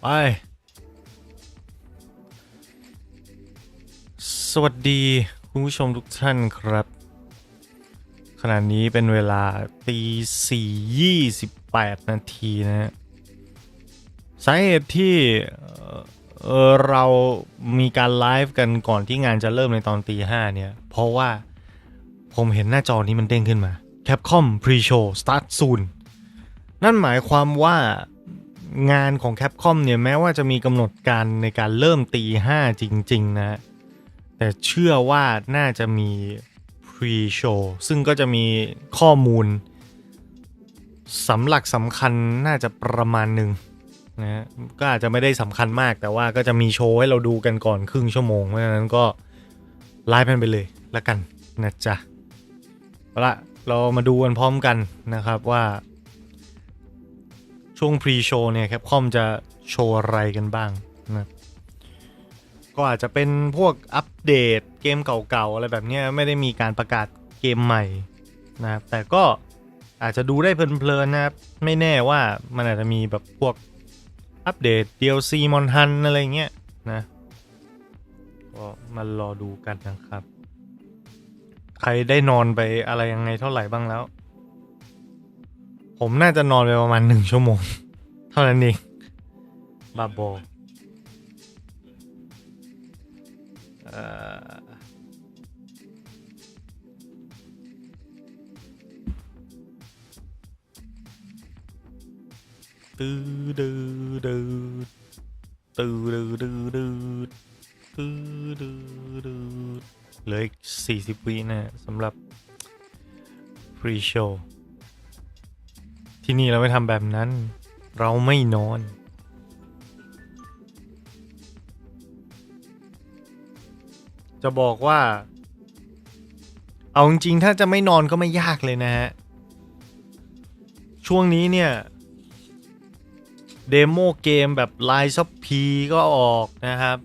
ไปสวัสดีคุณผู้ชมทุกท่านครับขณะนี้เป็นเวลา4:28 นาทีนะฮะสาเหตุที่เรามีการไลฟ์กันก่อนที่งานจะเริ่มในตอนตี 5เนี่ยเพราะว่าผมเห็นหน้าจอนี้มันเด้งขึ้นมา Capcom Pre-Show Start Soon นั่นหมายความว่างานของ Capcom เนี่ยแม้ว่าจะมีกำหนดการในการเริ่มตี 5จริงๆนะแต่เชื่อว่าน่าจะมี Pre-Show ซึ่งก็จะมีข้อมูลสำคัญน่าจะประมาณหนึ่งนะก็อาจจะไม่ได้สำคัญมากแต่ว่าก็จะมีโชว์ให้เราดูกันก่อนครึ่งชั่วโมงเพราะฉะนั้นก็ไลฟ์ไปเลยแล้วกันนะจ๊ะเอาละเรามาดูกันพร้อมกันนะครับว่าช่วง Pre-Show เนี่ย Capcom จะโชว์อะไรกันบ้างนะก็อาจจะเป็นพวกอัปเดตเกมเก่าๆอะไรแบบนี้ไม่ได้มีการประกาศเกมใหม่นะครับแต่ก็อาจจะดูได้เพลินๆนะครับไม่แน่ว่ามันอาจจะมีแบบพวกอัปเดต DLC มอนฮันอะไรเงี้ยนะก็มารอดูกันนะครับใครได้นอนไปอะไรยังไงเท่าไหร่บ้างแล้วผมน่าจะนอนไปประมาณ1 ชั่วโมงเท่านั้นเองบาโบตื้อดื้อดื้อตื้อดื้อดื้อดื้อตื้อดื้อดื้อเหลืออีก40 วินะสำหรับ Pre-Show ที่นี่เราไม่ทำแบบนั้นเราไม่นอนจะบอกว่าเอาจริงๆถ้าจะไม่นอนก็ไม่ยากเลยนะฮะช่วงนี้เนี่ยเดโมเกมแบบ Line Shop ก็ออกนะครับ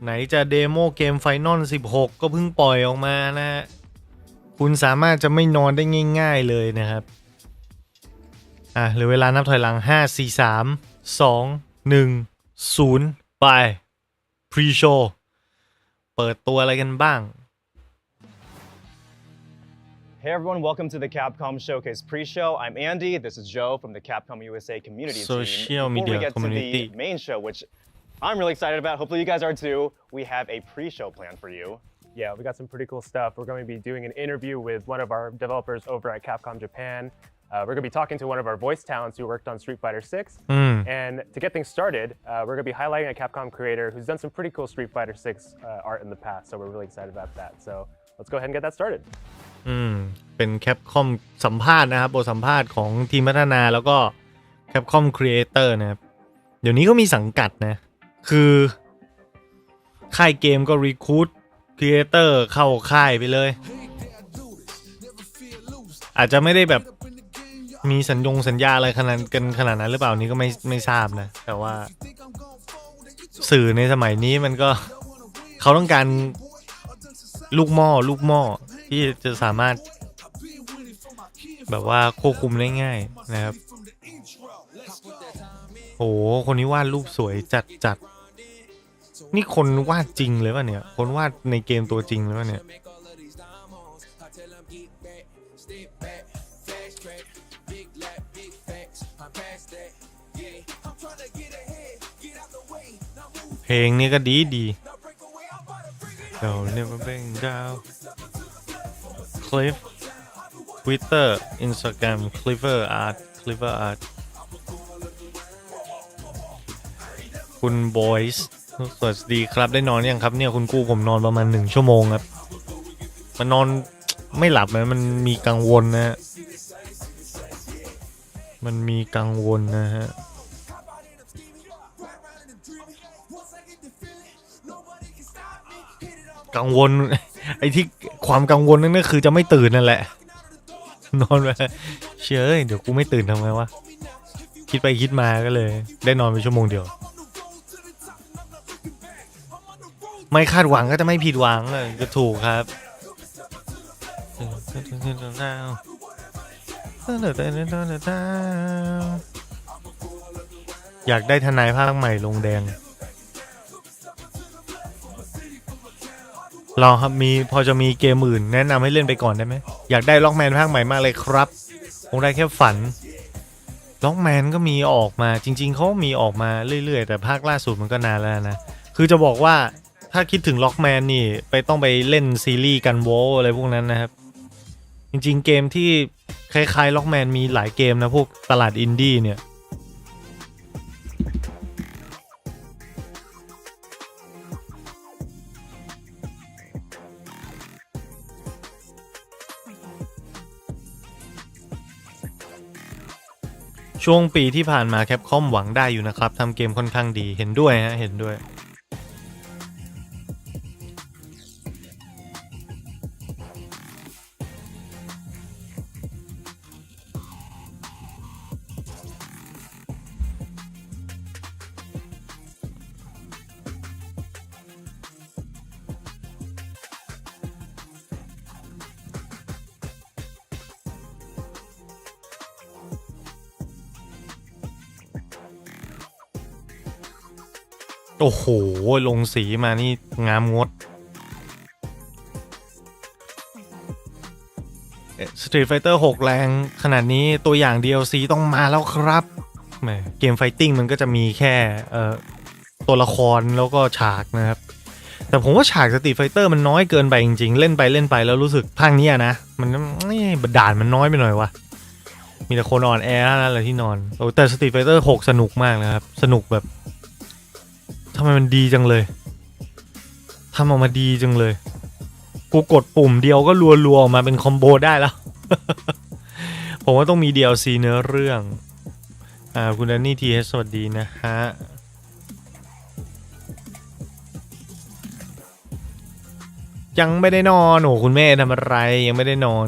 ไหนจะเดโมเกม Final 16ก็เพิ่งปล่อยออกมานะฮะคุณสามารถจะไม่นอนได้ง่ายๆเลยนะครับเหลือเวลานับถอยหลัง5 4 3 2 1 0ไป Pre-Show เปิดตัวอะไรกันบ้างHey everyone, welcome to the Capcom Showcase pre-show. I'm Andy. This is Joe from the Capcom USA community team. Social media Before we get community. to the main show, which I'm really excited about, hopefully you guys are too, we have a pre-show plan for you. Yeah, we got some pretty cool stuff. We're going to be doing an interview with one of our developers over at Capcom Japan. We're going to be talking to one of our voice talents who worked on Street Fighter 6. And to get things started, we're going to be highlighting a Capcom creator who's done some pretty cool Street Fighter 6 art in the past. So we're really excited about that. So let's go ahead and get that started. เป็น Capcom สัมภาษณ์นะครับบทสัมภาษณ์ของทีมพัฒนาแล้วก็ Capcom Creator นะครับเดี๋ยวนี้ก็มีสังกัดนะคือค่ายเกมก็ Recruit Creator เข้าค่ายไปเลยอาจจะไม่ได้แบบมีสัญญาอะไรขนาดนั้นหรือเปล่านี้ก็ไม่ทราบนะแต่ว่าสื่อในสมัยนี้มันก็เขาต้องการลูกหม้อที่จะสามารถแบบว่าควบคุมได้ง่ายนะครับโอ้คนนี้วาดรูปสวยจัดนี่คนวาดจริงเลยป่ะเนี่ยคนวาดในเกมตัวจริงเลยป่ะเนี่ยเพลงนี้ก็ดีDon't never bring down Cliff Twitter Instagram Cliver Art คุณ Boys สวัสดีครับได้นอนยังครับเนี่ยคุณกู้ผมนอนประมาณ1 ชั่วโมงครับมันนอนไม่หลับมันมีกังวลนะฮะกังวลไอ้ที่ความกังวลนั่นก็คือจะไม่ตื่นนั่นแหละนอนไปเชื่อเดี๋ยวกูไม่ตื่นทำไงวะคิดไปคิดมาก็เลยได้นอนไปชั่วโมงเดียวไม่คาดหวังก็จะไม่ผิดหวังเลยก็ถูกครับ อยากได้ทนายภาคใหม่ลงแดงเราครับมีพอจะมีเกมอื่นแนะนำให้เล่นไปก่อนได้ไหมอยากได้ล็อกแมนภาคใหม่มากเลยครับคงได้แค่ฝันล็อกแมนก็มีออกมาจริงๆเขามีออกมาเรื่อยๆแต่ภาคล่าสุดมันก็นานแล้วนะคือจะบอกว่าถ้าคิดถึงล็อกแมนนี่ต้องไปเล่นซีรีส์กันโวอะไรพวกนั้นนะครับจริงๆเกมที่คล้ายๆล็อกแมนมีหลายเกมนะพวกตลาดอินดี้เนี่ยช่วงปีที่ผ่านมาแคปคอมหวังได้อยู่นะครับทำเกมค่อนข้างดีเห็นด้วยฮะเห็นด้วยโอ้โหลงสีมานี่งามงดStreet Fighter 6 แรงขนาดนี้ตัวอย่าง DLC ต้องมาแล้วครับแหมเกมไฟติ้งมันก็จะมีแค่ตัวละครแล้วก็ฉากนะครับแต่ผมว่าฉาก Street Fighter มันน้อยเกินไปจริงๆเล่นไปแล้วรู้สึกภาคนี้นะมันด่านมันน้อยไปหน่อยวะมีแต่คนอ่อนแอนั่นแหละที่นอนแต่ Street Fighter 6 สนุกมากนะครับสนุกแบบทำไมมันดีจังเลยทำออกมาดีจังเลยกูกดปุ่มเดียวก็รัวๆออกมาเป็นคอมโบได้แล้ว ผมว่าต้องมี DLC เนื้อเรื่องคุณแดนนี่ทีเอสสวัสดีนะฮะยังไม่ได้นอนโอ้คุณแม่ทำอะไรยังไม่ได้นอน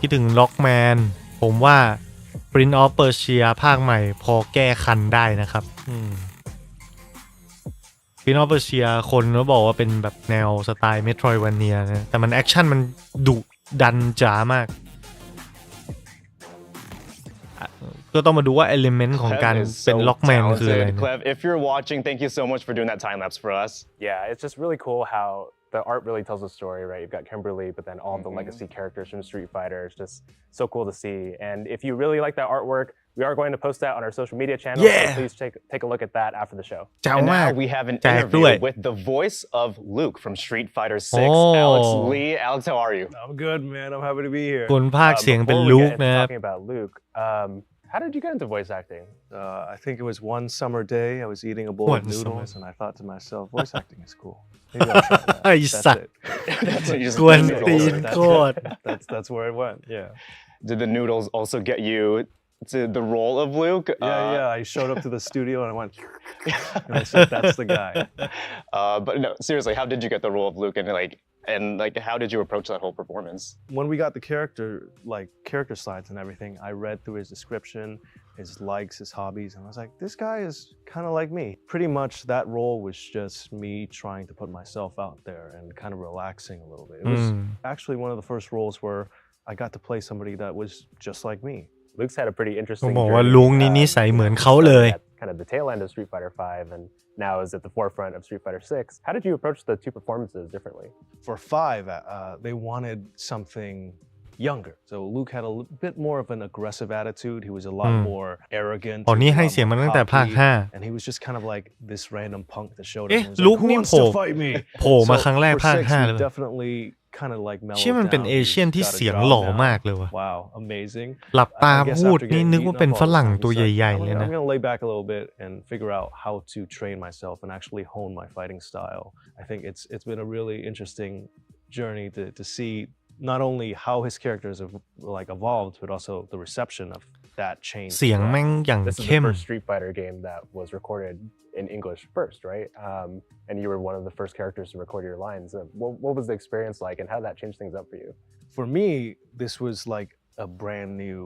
คิดถึงล็อกแมนผมว่า Prince of Persia ภาคใหม่พอแก้คันได้นะครับPrince of Persia คนก็บอกว่าเป็นแบบแนวสไตล์ Metroidvania นะแต่มันแอคชั่นมันดุดันจ๋ามากก็ต้องมาดูว่า element ของการเป็นล็อกแมนคืออะไร Clev, if you're watching, thank you so much for doing that time lapse for us. Yeah, it's just really cool how the art really tells a story, right? You've got Kimberly, but then all the legacy characters from Street Fighter. It's just so cool to see. And if you really like that artwork, we are going to post that on our social media channel. Yeah. So please take a look at that after the show. And now we have an interview with the voice of Luke from Street Fighter 6, Alex Lee. Alex, how are you? I'm good, man. I'm happy to be here. คนภาคเสียงเป็นลูกนะครับ Talking about Luke, how did you get into voice acting? I think it was one summer day. I was eating a bowl of noodles, and I thought to myself, voice acting is cool. Maybe I'll try that. ไอ้สัตว์ กวนตีนโคตร That's where it went. Yeah. Did the noodles also get you to the role of Luke? Yeah. I showed up to the studio and I went, and I said, "That's the guy." But no, seriously, how did you get the role of Luke, and how did you approach that whole performance? When we got the character slides and everything, I read through his description, his likes, his hobbies, and I was like, this guy is kind of like me. Pretty much that role was just me trying to put myself out there and kind of relaxing a little bit. It was actually one of the first roles where I got to play somebody that was just like me. Luke's had a pretty ต้ interesting องบอกว่า journey. ลุงนี่นิสัยเหมือนเขาเลย Kind of the tail end of Street Fighter 5 and now is at the forefront of Street Fighter 6. How did you approach the two performances differently? For 5, they wanted something younger. So Luke had a bit more of an aggressive attitude. He was a lot more arrogant. อ๋อนี่ให้เสียงมาตั้งแต่ภาค And he was just kind of like this random punk that showed up. เอ๊ะ and was ลุก like, Who นี่ wants โผล่ to fight me? โผล่มาครั้งแรก for ภาค 6, 5 he เลย definitely kind of like เชื่อ mellowed มันเป็น down. เอเชียน He's ที่ got a เสียง job หล่อ now. มากเลยว่ะ Wow, amazing. หลับตา I guess พูด after นี่ getting นึกว่า beaten เป็น up ฝ all the รั่ง time, ตัว he's like, ใหญ่ๆ I'm เลยนะ gonna lay back a little bit and figure out how to train myself and actually hone my fighting style. I think it's been a really interesting journey to see not only how his characters have evolved, but also the reception of that change. เสียงแม่งอย่าง This is เข้ the ม first Street Fighter game that was recorded in English first, right? And you were one of the first characters to record your lines. What was the experience like, and how did that change things up for you? For me, this was like a brand new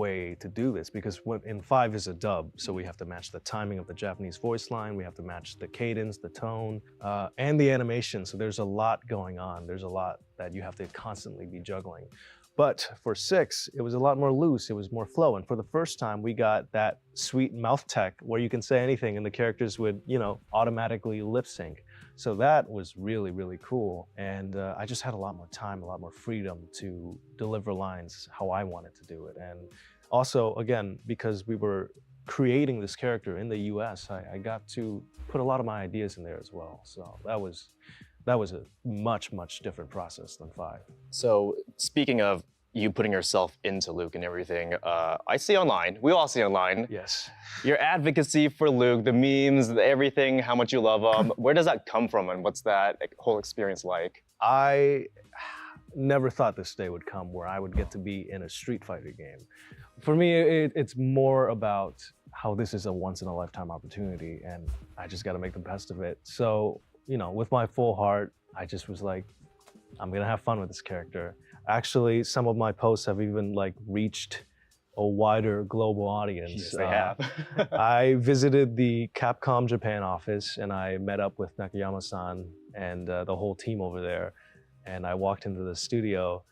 way to do this because in 5 is a dub, so we have to match the timing of the Japanese voice line, we have to match the cadence, the tone, and the animation. So there's a lot going on. There's a lot that you have to constantly be juggling. But for 6, it was a lot more loose, it was more flow. And for the first time, we got that sweet mouth tech where you can say anything and the characters would, automatically lip sync. So that was really, really cool. And I just had a lot more time, a lot more freedom to deliver lines how I wanted to do it. And also, again, because we were creating this character in the US, I got to put a lot of my ideas in there as well. So that was a much, much different process than 5. So speaking of you putting yourself into Luke and everything, I see online, we all see online, Yes. your advocacy for Luke, the memes, everything, how much you love him. Where does that come from and what's that whole experience like? I never thought this day would come where I would get to be in a Street Fighter game. For me, it's more about how this is a once-in-a-lifetime opportunity and I just got to make the best of it. So, with my full heart, I just was like, I'm gonna have fun with this character. Actually, some of my posts have even reached a wider global audience. Yes, they have. I visited the Capcom Japan office and I met up with Nakayama-san and the whole team over there. And I walked into the studio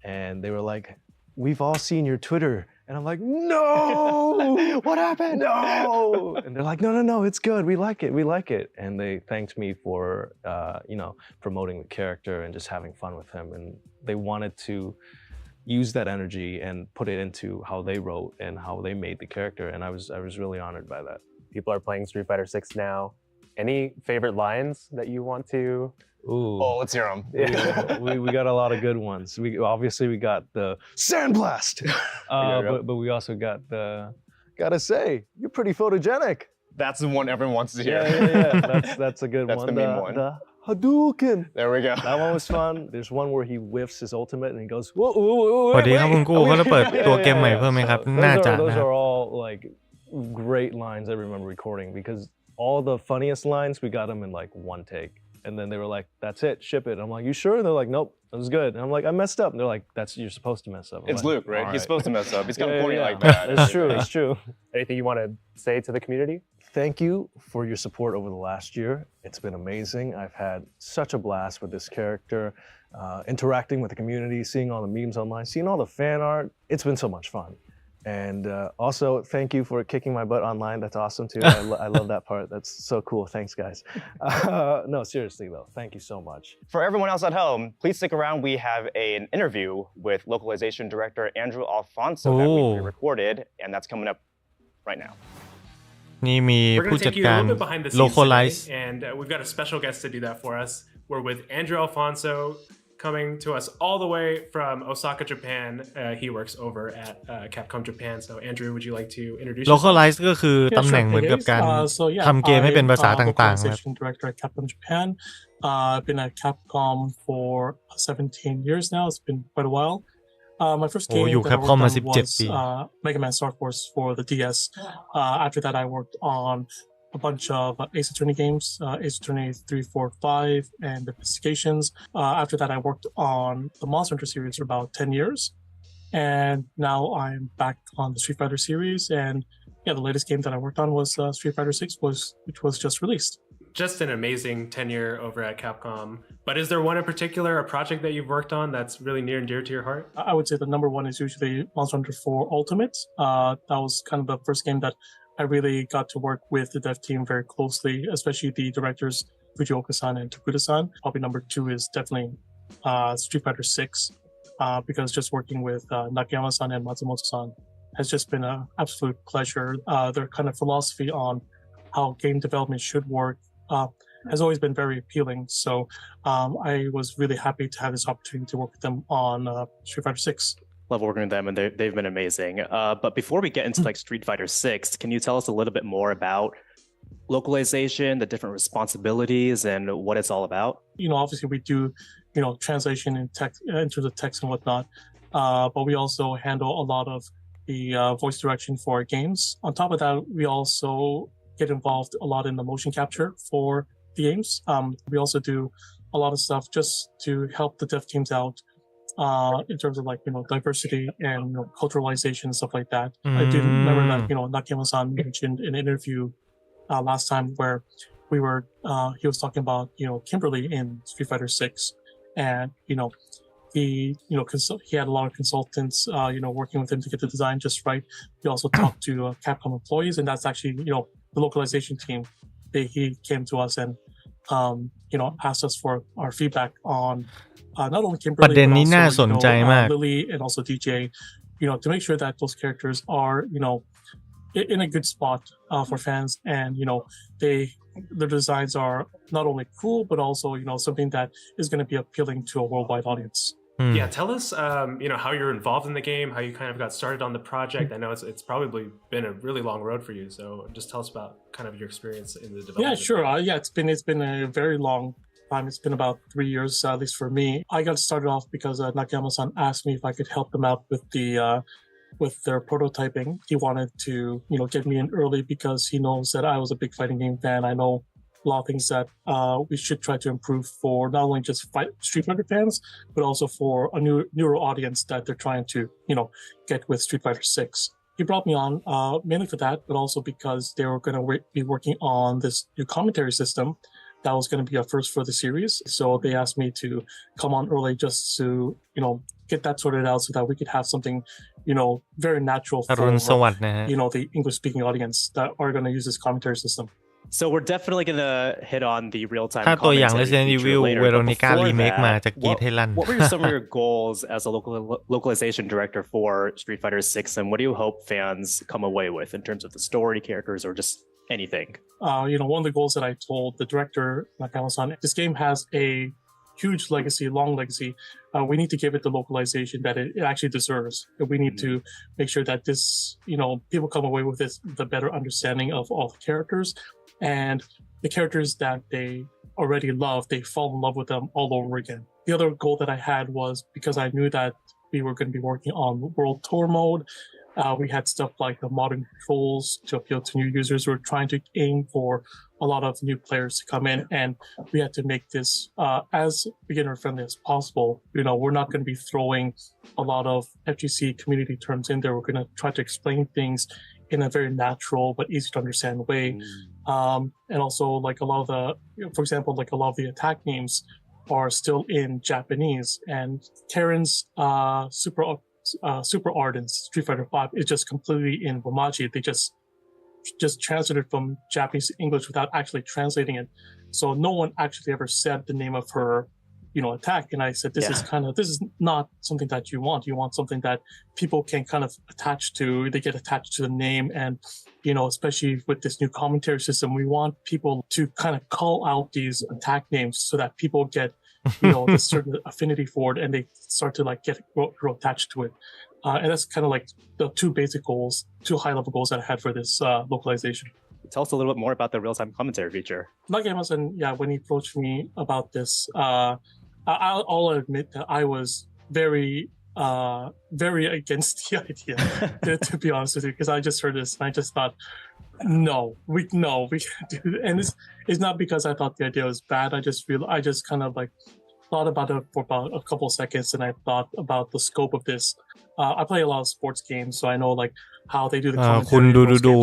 and they were like, we've all seen your Twitter. And I'm like, no! What happened? No! And they're like, no, it's good. We like it. And they thanked me for, promoting the character and just having fun with him. And they wanted to use that energy and put it into how they wrote and how they made the character. And I was really honored by that. People are playing Street Fighter 6 now. Any favorite lines that you want to? Ooh. Oh, let's hear them. we got a lot of good ones. We got the Sandblast, but we also got the, gotta say, you're pretty photogenic. That's the one everyone wants to hear. Yeah. That's a good That's one. the main one. The Hadouken. There we go. That one was fun. There's one where he whiffs his ultimate and he goes, สวัสดีครับคุณกู้เขาจะเปิดตัวเกมใหม่เพิ่มไหมครับ น่าจะ Those นะครับ are all great lines I remember recording because all the funniest lines, we got them in one take. And then they were like, that's it, ship it. I'm like, you sure? And they're like, nope, that was good. And I'm like, I messed up. And they're like, you're supposed to mess up. It's Luke, right? He's supposed to mess up. He's kind of corny like that. that. It's true. Anything you want to say to the community? Thank you for your support over the last year. It's been amazing. I've had such a blast with this character, interacting with the community, seeing all the memes online, seeing all the fan art. It's been so much fun. And also, thank you for kicking my butt online. That's awesome too. I love that part. That's so cool. Thanks, guys. No, seriously though, thank you so much. For everyone else at home, please stick around. We have an interview with localization director Andrew Alfonso that we recorded, and that's coming up right now. นี่มี We're ผู้ going to จัด take you a การ little bit behind the scenes localize today, and we've got a special guest to do that for us. We're with Andrew Alfonso, coming to us all the way from Osaka, Japan. He works over at Capcom Japan. So Andrew, would you like to introduce yourself? localize ก็คือตำแหน่งเหมือนกับการทำเกมให้เป็นภาษาต่างๆครับ localization director at Capcom Japan. I've been at Capcom for 17 years now. It's been quite a while. My first gameอยู่ that I Capcom worked มา on 17 was ปี Mega Man Star Force for the DS. After that, I worked on a bunch of Ace Attorney games, Ace Attorney 3, 4, 5, and Investigations. After that, I worked on the Monster Hunter series for about 10 years. And now I'm back on the Street Fighter series. And yeah, the latest game that I worked on was Street Fighter 6, which was just released. Just an amazing tenure over at Capcom. But is there one in particular, a project that you've worked on that's really near and dear to your heart? I would say the number one is usually Monster Hunter 4 Ultimate. That was kind of the first game that I really got to work with the dev team very closely, especially the directors Fujioka-san and Tokuda-san. Probably number two is definitely Street Fighter 6, because just working with Nakayama-san and Matsumoto-san has just been an absolute pleasure. Their kind of philosophy on how game development should work has always been very appealing. So I was really happy to have this opportunity to work with them on Street Fighter 6. Love working with them, and they've been amazing. But before we get into Street Fighter 6, can you tell us a little bit more about localization, the different responsibilities, and what it's all about? Obviously we do, translation in text, in terms of text and whatnot, but we also handle a lot of the voice direction for our games. On top of that, we also get involved a lot in the motion capture for the games. We also do a lot of stuff just to help the dev teams out in terms of diversity and culturalization and stuff like that. I do remember that Nakayama-san mentioned in an interview last time where we were he was talking about Kimberly in Street Fighter 6, and he he had a lot of consultants working with him to get the design just right. He also talked to Capcom employees, and that's actually the localization team. He came to us and asked us for our feedback on not only ประ Kimberly เด็น but นี้น่าส also นใจมาก Lily and also DJ, to make sure that those characters are in a good spot for fans, and their designs are not only cool but also something that is going to be appealing to a worldwide audience. Yeah, tell us, how you're involved in the game, how you kind of got started on the project. I know it's probably been a really long road for you, so just tell us about kind of your experience in the development. Yeah, sure. It's been a very long time. It's been about 3 years, at least for me. I got started off because Nakayama-san asked me if I could help them out with with their prototyping. He wanted to get me in early because he knows that I was a big fighting game fan. I know a lot of things that we should try to improve for not only just Street Fighter fans, but also for a newer audience that they're trying to get with Street Fighter 6. He brought me on mainly for that, but also because they were going to be working on this new commentary system that was going to be a first for the series. So they asked me to come on early just to get that sorted out so that we could have something very natural อรุณส for วัสดิ์นะฮะ the English speaking audience that are going to use this commentary system. So we're definitely gonna hit on the real-time ถ้าตัวอย่าง commentary Resident feature Evil later. But Veronica before remake มา that, จะกรีดให้ลั่น what were some of your goals as a localization director for Street Fighter 6, and what do you hope fans come away with in terms of the story, characters, or just anything? One of the goals that I told the director, Nakayama-san, this game has a huge legacy, long legacy. We need to give it the localization that it actually deserves. We need to make sure that this, people come away with the better understanding of all the characters, and the characters that they already love, they fall in love with them all over again. The other goal that I had was because I knew that we were going to be working on World Tour mode. We had stuff like the modern controls to appeal to new users. We're trying to aim for a lot of new players to come in, and we had to make this as beginner friendly as possible. We're not going to be throwing a lot of FGC community terms in there. We're going to try to explain things in a very natural but easy to understand way. And also, like a lot of for example, like a lot of the attack names are still in Japanese, and Karen's Super Ardent Street Fighter 5 is just completely in Wamachi. They just translated from Japanese to English without actually translating it. So no one actually ever said the name of her, attack. And I said, this is not something that you want. You want something that people can kind of attach to. They get attached to the name. And, especially with this new commentary system, we want people to kind of call out these attack names so that people get this certain affinity for it, and they start to grow attached to it. And that's kind of like the two basic goals, two high-level goals that I had for this localization. Tell us a little bit more about the real-time commentary feature. Nakayama-san, when he approached me about this, I'll admit that I was very, very against the idea, to be honest with you, because I just heard this and I just thought, no, we can't do it. And it's not because I thought the idea was bad. I just kind of thought about it for about a couple of seconds, and I thought about the scope of this. I play a lot of sports games, so I know how they do the คุณ commentary. ดู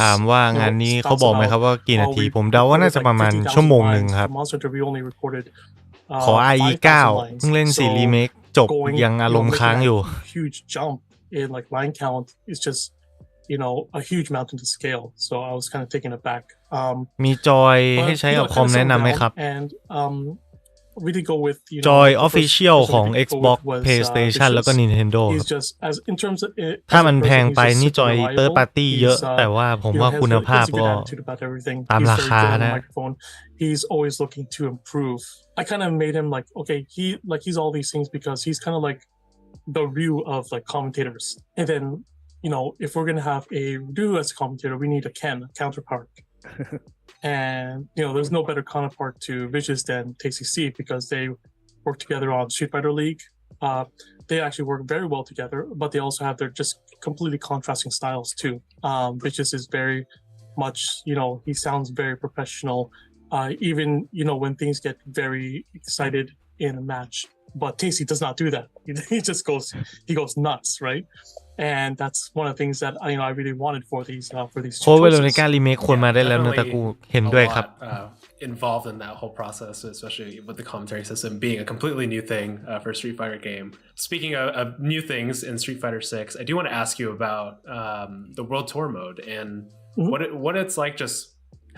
ถามว่างานนี้เขาบอกไหมครับว่ากี่นาทีผมเดาว่าน่าจะประมาณชั่วโมงหนึ่งครับ Monster Hunter we only recorded ขอ IE 9 เพิ่งเล่น4 รีเมคจบยังอารมณ์ค้างอยู่ huge jump in line count is just a huge mountain to scale, so I was kind of taken aback. มีจอยให้ใช้กับคอมแนะนำไหมครับ and we did go with Joy Official ของ Xbox PlayStation แล้วก็ Nintendo ถ้ามันแพงไปนี่จอย Third Party เยอะแต่ว่าผมว่าคุณภาพก็ตามราคานะ He's always looking to improve. I kind of made him he's all these things because he's kind of like the Ryu of commentators. And then if we're going to have a Ryu as a commentator, we need a Ken counterpart. And there's no better counterpart to Vicious than TCC because they work together on Street Fighter League. They actually work very well together, but they also have their just completely contrasting styles too. Vicious is very much, he sounds very professional, even when things get very excited in a match. But Tasty does not do that. He goes nuts, right? And that's one of the things that I really wanted for these โค้ดเวโรนิก้ารีเมคควรมาได้แล้วนะแต่กูเห็นด้วยครับ involved in that whole process, especially with the commentary system being a completely new thing for a Street Fighter game. Speaking of new things in Street Fighter 6, I do want to ask you about the World Tour mode and what it's like just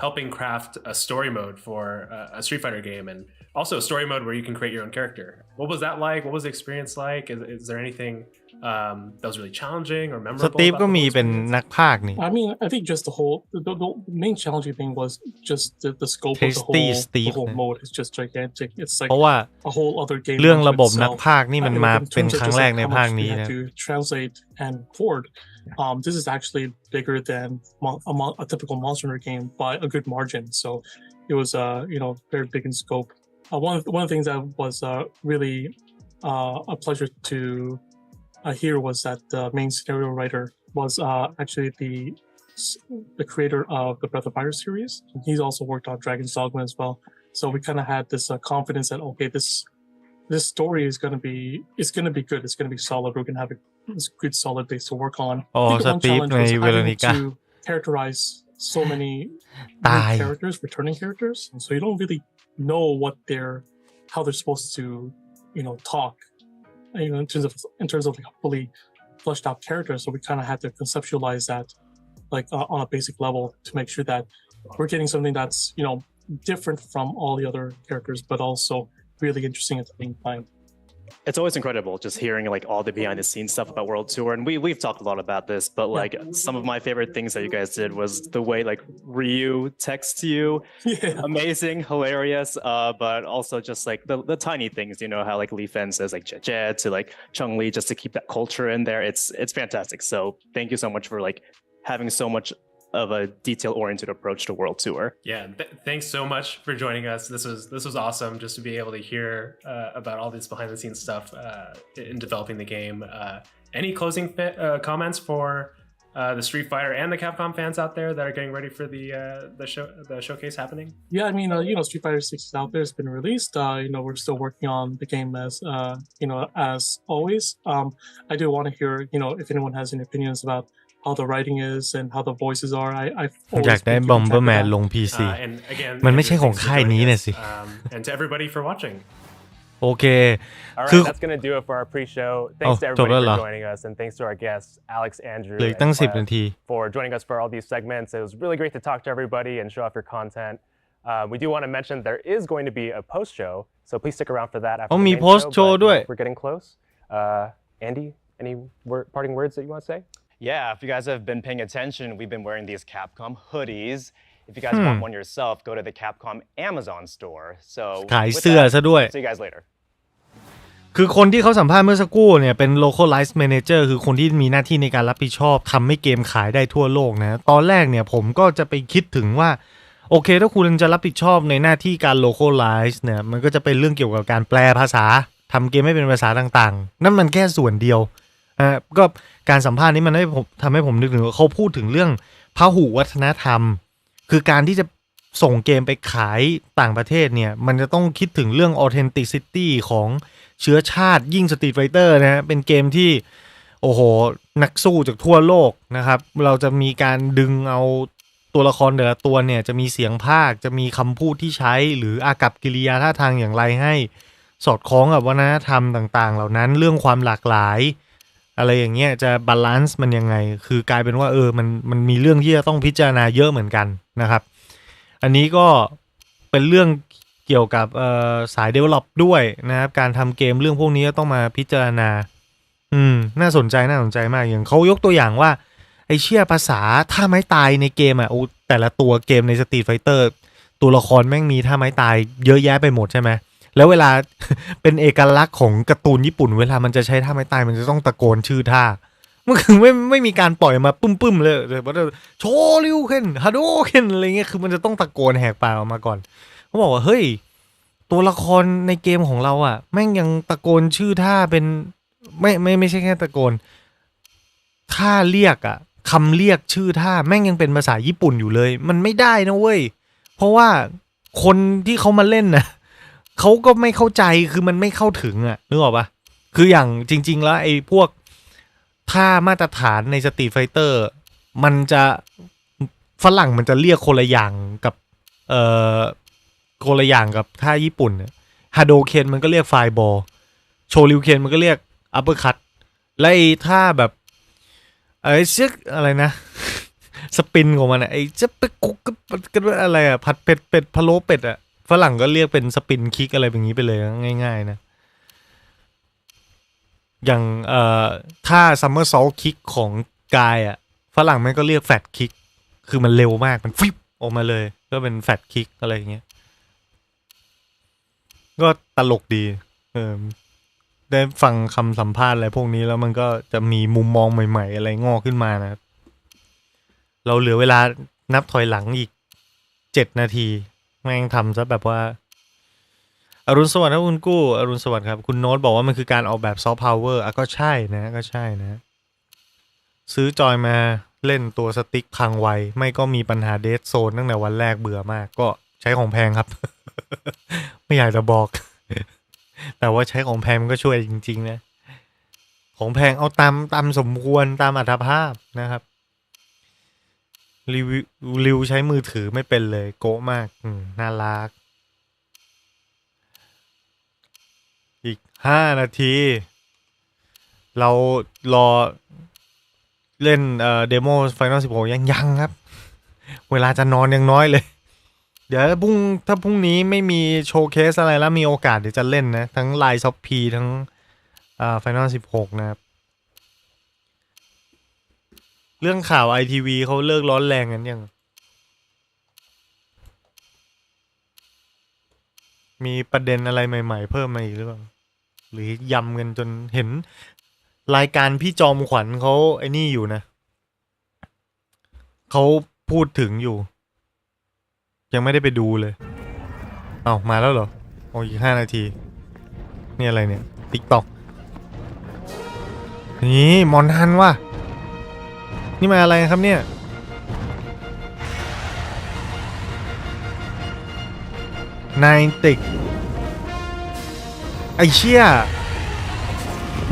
helping craft a story mode for a Street Fighter game, and also a story mode where you can create your own character. What was that like? What was the experience like? Is there anything that was really challenging or ส memorable ตีฟ about ก็ the มี whole เป็น experience? นักพากย์นี่ I mean, I think just the main challenging thing was just the scope of Tasty the Steve whole นะ mode is just gigantic. It's like เพราะว่า a whole other game เรื่อง unto ระบบนัก itself. พากย์นี่มันมา In เป็น terms ค of รั้ง just แรก like ใน how ภาค much we นี้ had นะ to translate and port, this is actually bigger than a typical Monster Hunter game by a good margin. So it was very big in scope. One of the things that was really a pleasure to hear was that the main scenario writer was actually the creator of the Breath of Fire series. He's also worked on Dragon's Dogma as well. So we kind of had this confidence that okay, this story is going to be good. It's going to be solid. We're going to have this good solid base to work on. อ๋อ I think ส one ตีฟ challenge ใน was เวโร having นิกา to characterize so many ตาย new characters, returning characters, and so you don't really know how they're supposed to talk. In terms of like fully fleshed out characters, so we kind of had to conceptualize that like on a basic level to make sure that we're getting something that's different from all the other characters, but also really interesting at the same time. It's always incredible just hearing like all the behind the scenes stuff about World Tour, and we've talked a lot about this, but like some of my favorite things that you guys did was the way like Ryu texts you. Yeah. Amazing, hilarious, but also just like the tiny things, how like Li Fen says like Jie to like Chun Li, just to keep that culture in there. It's fantastic. So thank you so much for like having so much of a detail-oriented approach to World Tour. Yeah, thanks so much for joining us. This was awesome just to be able to hear about all this behind-the-scenes stuff in developing the game. Any closing comments for the Street Fighter and the Capcom fans out there that are getting ready for the showcase happening? Yeah, I mean, Street Fighter 6 is out there. It's been released. We're still working on the game as always. I do want to hear, if anyone has any opinions about how the writing is and how the voices are. I've อยาก always ได้ been บอม keeping เบอ track ร์แม of น that. ลง PC And again, มันไม่ใช่ Andrew, ของ thanks for ค่ายนี้ joining เนี่ย us. สิ And to everybody for watching. โอเค All คือ right, that's going to do it for our pre-show. Thanks to จบ everybody แล้วเหรอ for joining us, and thanks to our guests, Alex, Andrew, เหลืออีก and ตั้ง Clef 10 นาที for joining us for all these segments. It was really great to talk to everybody and show off your content. We do want to mention there is going to be a post-show, so please stick around for that after อ๋อ the มี main post show, show but, ด้วย we're getting close. Andy, any parting words that you want to say? Yeah, if you guys have been paying attention, we've been wearing these Capcom hoodies. If you guys want one yourself, go to the Capcom Amazon store. So ขาย with เสื้อ that, ซะด้วย see you guys later. คือคนที่เขาสัมภาษณ์เมื่อสักครู่เนี่ยเป็น localized manager คือคนที่มีหน้าที่ในการรับผิดชอบทำให้เกมขายได้ทั่วโลกนะตอนแรกเนี่ยผมก็จะไปคิดถึงว่าโอเคถ้าคุณจะรับผิดชอบในหน้าที่การ localize เนี่ยมันก็จะเป็นเรื่องเกี่ยวกับการแปลภาษาทำเกมให้เป็นภาษาต่างๆนั่นมันแค่ส่วนเดียวก็การสัมภาษณ์นี้มันทำให้ผมนึกถึงเขาพูดถึงเรื่องพหุวัฒนธรรมคือการที่จะส่งเกมไปขายต่างประเทศเนี่ยมันจะต้องคิดถึงเรื่อง authenticity ของเชื้อชาติยิ่ง Street Fighter นะฮะเป็นเกมที่โอ้โหนักสู้จากทั่วโลกนะครับเราจะมีการดึงเอาตัวละครแต่ละตัวเนี่ยจะมีเสียงพากย์จะมีคำพูดที่ใช้หรืออากัปกิริยาท่าทางอย่างไรให้สอดคล้องกับวัฒนธรรมต่างๆเหล่านั้นเรื่องความหลากหลายอะไรอย่างเงี้ยจะบาลานซ์มันยังไงคือกลายเป็นว่ามันมีเรื่องที่จะต้องพิจารณาเยอะเหมือนกันนะครับอันนี้ก็เป็นเรื่องเกี่ยวกับสาย develop ด้วยนะครับการทำเกมเรื่องพวกนี้ก็ต้องมาพิจารณาน่าสนใจมากอย่างเขายกตัวอย่างว่าไอเชี่ยภาษาท่าไม้ตายในเกมอ่ะแต่ละตัวเกมใน Street Fighter ตัวละครแม่งมีท่าไม้ตายเยอะแยะไปหมดใช่ไหมแล้วเวลา เป็นเอกลักษณ์ของการ์ตูนญี่ปุ่นเวลามันจะใช้ท่าไม้ตายมันจะต้องตะโกนชื่อท่ามันคือไม่มีการปล่อยมาปึ้มเลยว่าโชริวเคนฮาโดเคนอะไรเงี้ยคือมันจะต้องตะโกนแหกปากออกมาก่อนเขาบอกว่าเฮ้ยตัวละครในเกมของเราอ่ะแม่งยังตะโกนชื่อท่าเป็นไม่ใช่แค่ตะโกนท่าเรียกอ่ะคำเรียกชื่อท่าแม่งยังเป็นภาษาญี่ปุ่นอยู่เลยมันไม่ได้นะเว้ยเพราะว่าคนที่เขามาเล่นนะเขาก็ไม่เข้าใจคือมันไม่เข้าถึงอ่ะนึกออกปะคืออย่างจริงๆแล้วไอ้พวกท่ามาตรฐานใน Street Fighter มันจะฝรั่งมันจะเรียกคนละอย่างกับ คนละอย่างกับท่าญี่ปุ่นฮาโดเคนมันก็เรียกไฟบอลโชริวเคนมันก็เรียกอัปเปอร์คัตและไอ้ท่าแบบไอ้เชือกอะไรนะ สปินของมันไอ้จะไปกุกกันอะไรผัดเป็ดพะโล้เป็ดฝรั่งก็เรียกเป็นสปินคิกอะไรแบบนี้ไปเลยง่ายๆนะอย่างท่าซัมเมอร์ซอลคิกของกายฝรั่งมันก็เรียกแฟตคิกคือมันเร็วมากมันฟิบออกมาเลยก็เป็นแฟตคิกอะไรอย่างเงี้ยก็ตลกดีได้ฟังคำสัมภาษณ์อะไรพวกนี้แล้วมันก็จะมีมุมมองใหม่ๆอะไรงอกขึ้นมานะครับเราเหลือเวลานับถอยหลังอีก7 นาทีแม่งทำซะแบบว่าอรุณสวัสดิ์นะคุณกู้อรุณสวัสดิ์ครับคุณโน้ตบอกว่ามันคือการออกแบบซอฟต์พาวเวอร์ก็ใช่นะก็ใช่นะซื้อจอยมาเล่นตัวสติ๊กพังไวไม่ก็มีปัญหาเดดโซนตั้งแต่วันแรกเบื่อมากก็ใช้ของแพงครับ ไม่อยากจะบอก แต่ว่าใช้ของแพงมันก็ช่วยจริงๆนะของแพงเอาตามสมควรตามอัตภาพนะครับรีวิวใช้มือถือไม่เป็นเลยโก๊ะมากน่ารักอีก5 นาทีเรารอเล่นเดโม Final 16ยังครับเวลาจะนอนยังน้อยเลยเดี๋ยวถ้าพรุ่งนี้ไม่มีโชว์เคสอะไรแล้วมีโอกาสเดี๋ยวจะเล่นนะทั้ง Line Shopee ทั้งFinal 16นะครับเรื่องข่าว ITV เขาเลิกร้อนแรงกันยังมีประเด็นอะไรใหม่ๆเพิ่มมาอีกหรือเปล่าหรือยำกันจนเห็นรายการพี่จอมขวัญเขาไอ้นี่อยู่นะเขาพูดถึงอยู่ยังไม่ได้ไปดูเลยเอามาแล้วเหรออีก5 นาทีนี่อะไรเนี่ย TikTok นี่มอนฮันว่ะนี่มาอะไรครับเนี่ยนายติกไอเชี่ย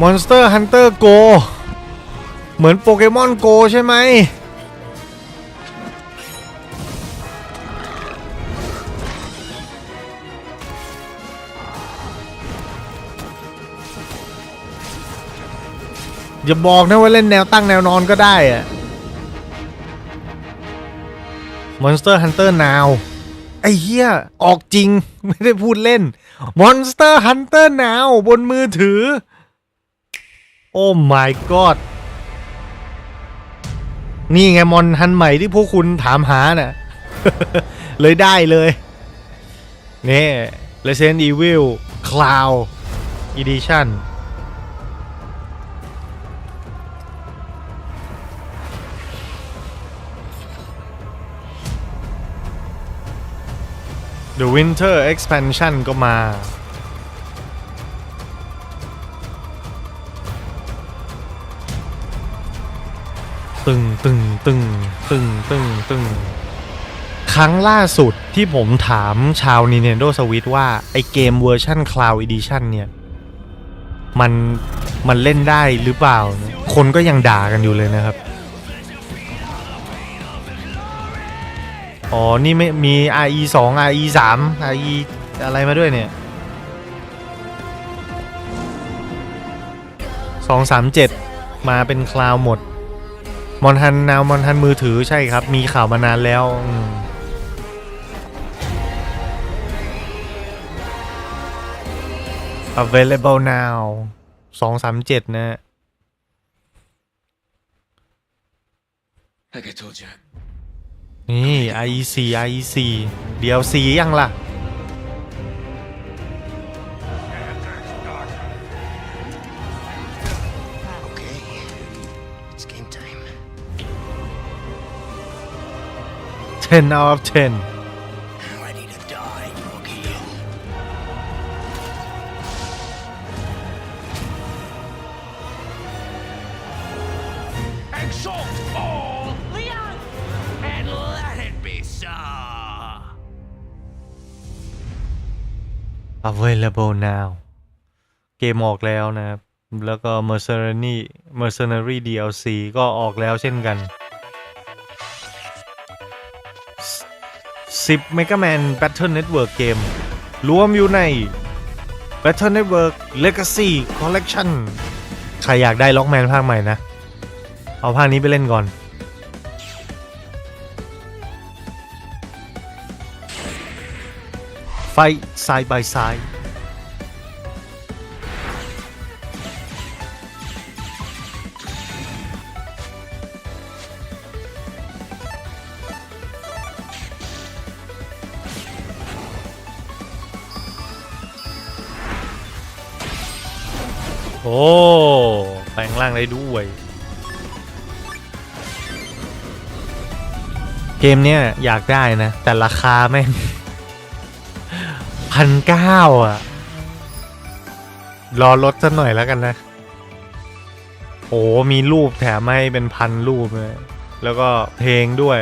Monster Hunter Go เหมือนโปเกมอน Go ใช่ไหมอย่าบอกนะว่าเล่นแนวตั้งแนวนอนก็ได้Monster Hunter Now ไอ้เหี้ยออกจริงไม่ได้พูดเล่น Monster Hunter Now บนมือถือโอ้ my god นี่ไงมอนฮันใหม่ที่พวกคุณถามหาน่ะ เลยได้เลยนี่ Resident Evil Cloud Edition The Winter Expansion ก็มาตึงครั้งล่าสุดที่ผมถามชาว Nintendo Switch ว่าไอเกมเวอร์ชัน Cloud Edition เนี่ยมันเล่นได้หรือเปล่าคนก็ยังด่ากันอยู่เลยนะครับอ๋อนี่ไม่มี RE 2 RE 3 RE อะไรมาด้วยเนี่ย237มาเป็นคลาวด์หมดมอนฮันนาวมอนฮันมือถือใช่ครับมีข่าวมานานแล้วavailable now 237นะนี่ IEC DLC ยังล่ะ10 out of 10 Ready to die, Tokyo. Exalt all, Leon, and let it be so. available now เกมออกแล้วนะครับแล้วก็ Mercenary DLC ก็ออกแล้วเช่นกัน 10 Mega Man Battle Network เกมรวมอยู่ใน Battle Network Legacy Collection ใครอยากได้ล็อกแมนภาคใหม่นะเอาภาคนี้ไปเล่นก่อนไฟ Side by Side โอ้แปลงร่างได้ด้วยเกมเนี้ยอยากได้นะแต่ราคาแม่ง1,900อ่ะรอลดสักหน่อยแล้วกันนะโอ้มีรูปแถมให้เป็น1,000 รูปเลยแล้วก็เพลงด้วย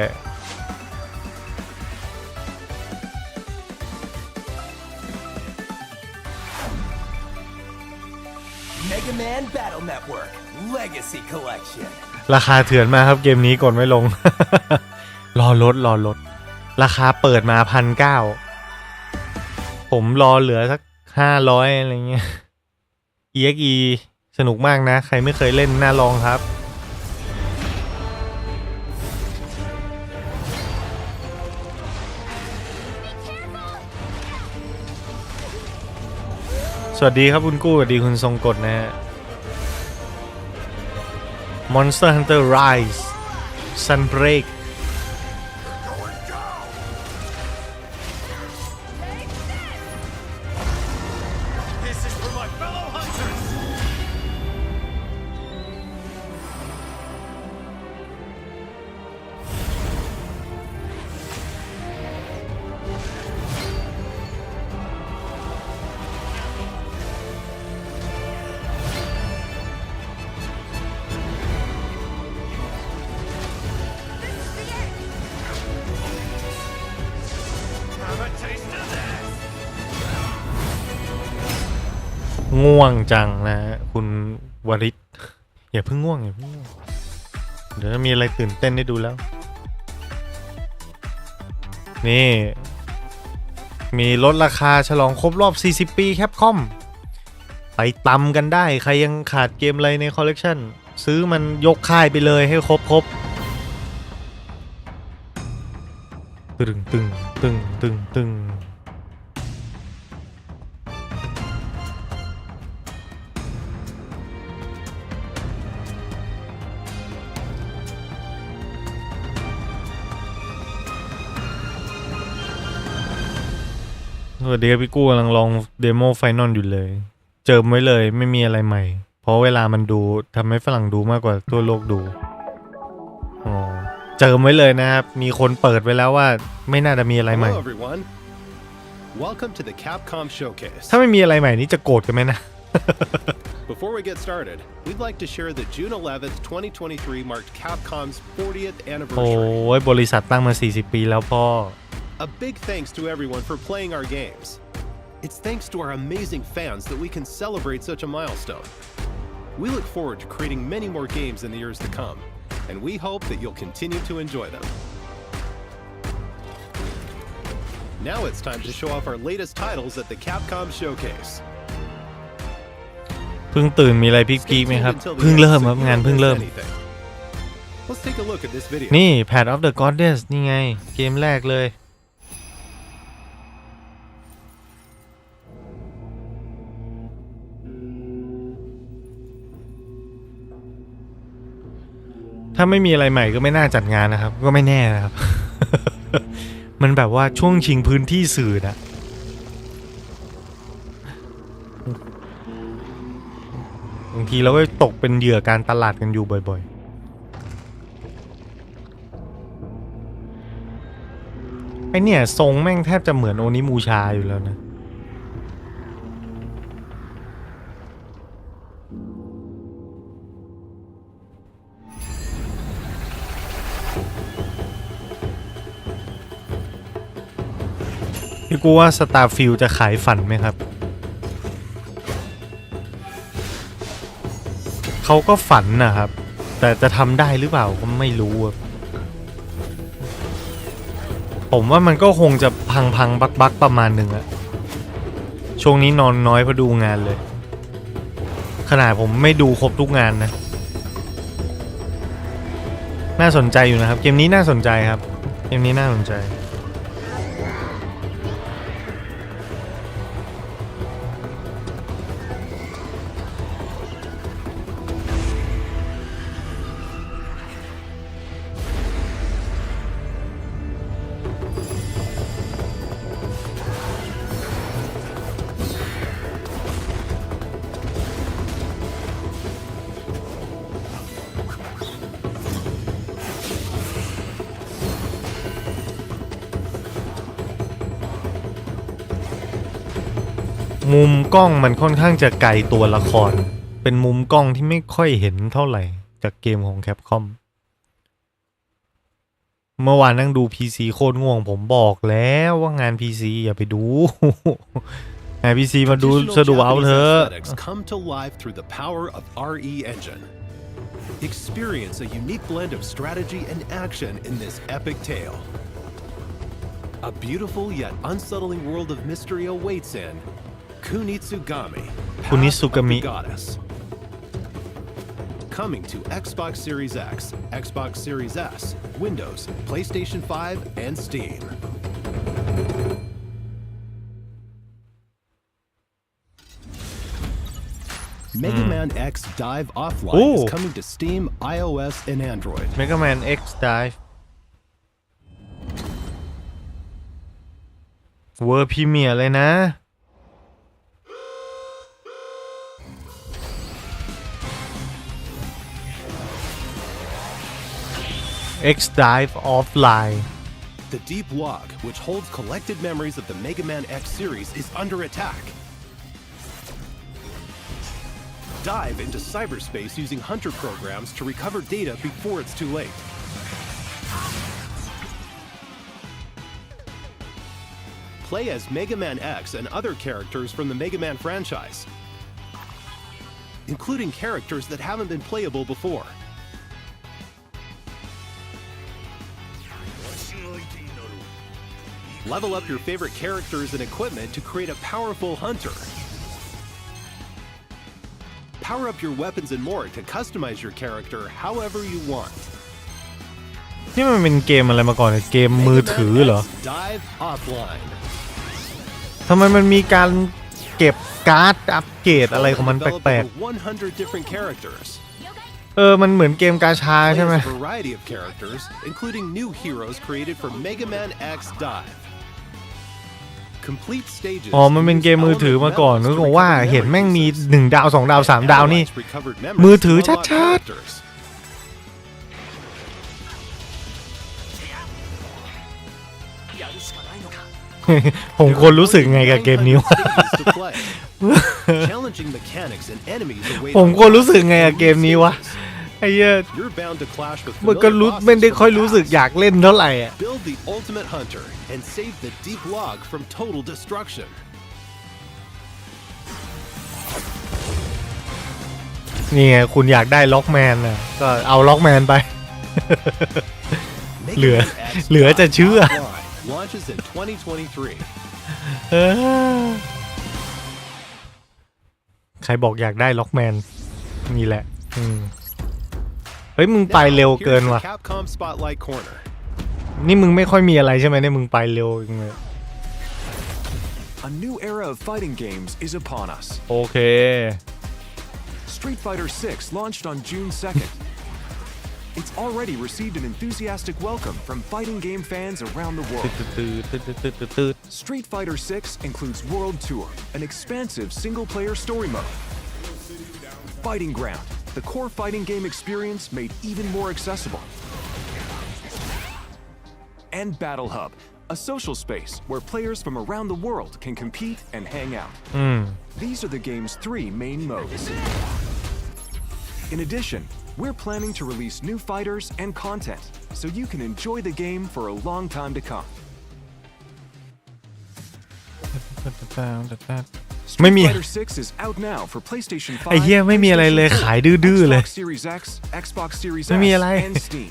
Mega Man Battle Network Legacy Collection ราคาเถื่อนมากครับเกมนี้กดไม่ลง รอลดราคาเปิดมา 1,900 ผมรอเหลือสัก500อะไรเงี้ย EXE สนุกมากนะใครไม่เคยเล่นน่าลองครับสวัสดีครับคุณกู้สวัสดีคุณทรงกฎนะฮะ Monster Hunter Rise Sunbreak This is for my fellow hunters ง่วงจังนะคุณวริศอย่าเพิ่งง่วงเดี๋ยวมีอะไรตื่นเต้นได้ดูแล้วนี่มีลดราคาฉลองครบรอบ40 ปีแคปคอมไปตำกันได้ใครยังขาดเกมอะไรในคอลเลกชันซื้อมันยกค่ายไปเลยให้ครบตึงสวัสดีครับพี่กู้กำลังลองเดโมไฟนอลอยู่เลยเจิมไว้เลยไม่มีอะไรใหม่เพราะเวลามันดูทำให้ฝรั่งดูมากกว่าทั่วโลกดูอ๋อเจิมไว้เลยนะครับมีคนเปิดไว้แล้วว่าไม่น่าจะมีอะไรใหม่ Hello everyone. Welcome to the Capcom Showcase. ถ้าไม่มีอะไรใหม่นี่จะโกรธกันไหมนะ Before we get started, we'd like to share that June 11th, 2023 marked Capcom's 40th โอ้ anniversary. ยบริษัทตั้งมา40 ปีแล้วพ่อ A big thanks to everyone for playing our games. It's thanks to our amazing fans that we can celebrate such a milestone. We look forward to creating many more games in the years to come, and we hope that you'll continue to enjoy them. Now it's time to show off our latest titles at the Capcom Showcase. เพิ่งตื่นมีอะไรพี่กีไหมครับเพิ่งเริ่มครับงานเพิ่งเริ่ม Let's take a look at this video. นี่ Path of the Goddess นี่ไงเกมแรกเลยถ้าไม่มีอะไรใหม่ก็ไม่น่าจัดงานนะครับก็ไม่แน่นะครับ มันแบบว่าช่วงชิงพื้นที่สื่อนะบางทีเราก็ตกเป็นเหยื่อการตลาดกันอยู่บ่อยๆไอเนี่ยทรงแม่งแทบจะเหมือนโอนิมูชาอยู่แล้วนะพี่กูว่า Starfield จะขายฝันไหมครับเขาก็ฝันนะครับแต่จะทำได้หรือเปล่าก็ไม่รู้ ผมว่ามันก็คงจะพังบักประมาณหนึ่งอะช่วงนี้นอนน้อยเพราะดูงานเลยขนาดผมไม่ดูครบทุกงานนะน่าสนใจอยู่นะครับเกมนี้น่าสนใจครับเกมนี้น่าสนใจมุมกล้องมันค่อนข้างจะไกลตัวละครเป็นมุมกล้องที่ไม่ค่อยเห็นเท่าไหร่จากเกมของ Capcom เมื่อวานนั่งดู PC โคตรง่วงผมบอกแล้วว่างาน PC อย่าไปดูงาน PC มาดูสะดวกเอาเถอะ Come to life through the power of RE Engine. Experience a unique blend of strategy and action in this epic tale. A beautiful yet unsettling world of mystery awaits in Kunitsugami, Path of the Goddess. Coming to Xbox Series X, Xbox Series S, Windows, PlayStation 5, and Steam. Mega Man X Dive Offline is coming to Steam, iOS, and Android. Mega Man X Dive เวอร์พรีเมียร์เลยนะX Dive Offline. The deep log, which holds collected memories of the Mega Man X series, is under attack. Dive into cyberspace using hunter programs to recover data before it's too late. Play as Mega Man X and other characters from the Mega Man franchise, including characters that haven't been playable before. Level up your favorite characters and equipment to create a powerful hunter. Power up your weapons and more to customize your character however you want. นี่มันเป็นเกมอะไรมาก่อนเนี่ยเกมมือถือเหรอ Dive Offline. ทำไมมันมีการเก็บการ์ดอัปเกรดอะไรของมันแปลก 100 different characters. ๆมันเหมือนเกมกาชาใช่ไหม Play as a variety of characters, including new heroes created for Mega Man X Dive. Complete stages. มันเป็นเกมมือถือมาก่อนนึกว่าเห็นแม่งมี1ดาว2ดาว3ดาวนี่มือถือชัดๆผมควรรู้สึกไงกับเกมนี้วะผมควรรู้สึกไงกับเกมนี้วะไอ้เหี้ยมันก็ไม่ได้ค่อยรู้สึกอยากเล่นเท่าไหร่อ่ะ Build the ultimate hunter and save the deep log from total destruction. นี่ไงคุณอยากได้ล็อกแมนน่ะก็เอาล็อกแมนไป เหลือจะเชื่อ Launches in 2023. ใครบอกอยากได้ล็อกแมนนี่แหละเฮ้ยมึงไปเร็วเกินว่ะ Capcom Spotlight Corner. นี่มึงไม่ค่อยมีอะไรใช่ไหมเนี่ยมึงไปเร็วจริงเลย A new era of fighting games is upon us. โอเค Street Fighter 6 launched on June 2nd. It's already received an enthusiastic welcome from fighting game fans around the world. Street Fighter 6 includes World Tour, an expansive single-player story mode. Fighting Ground, the core fighting game experience made even more accessible. And Battle Hub, a social space where players from around the world can compete and hang out. These are the game's 3 main modes. In addition, we're planning to release new fighters and content, so you can enjoy the game for a long time to come. ไม่มี Street Fighter 6 is out now for PlayStation 5, ไอ้เหี้ยไม่มีอะไรเลยขายดื้อๆเลย Xbox Series X, Xbox Series ไม่มีอะไร S, and Steam.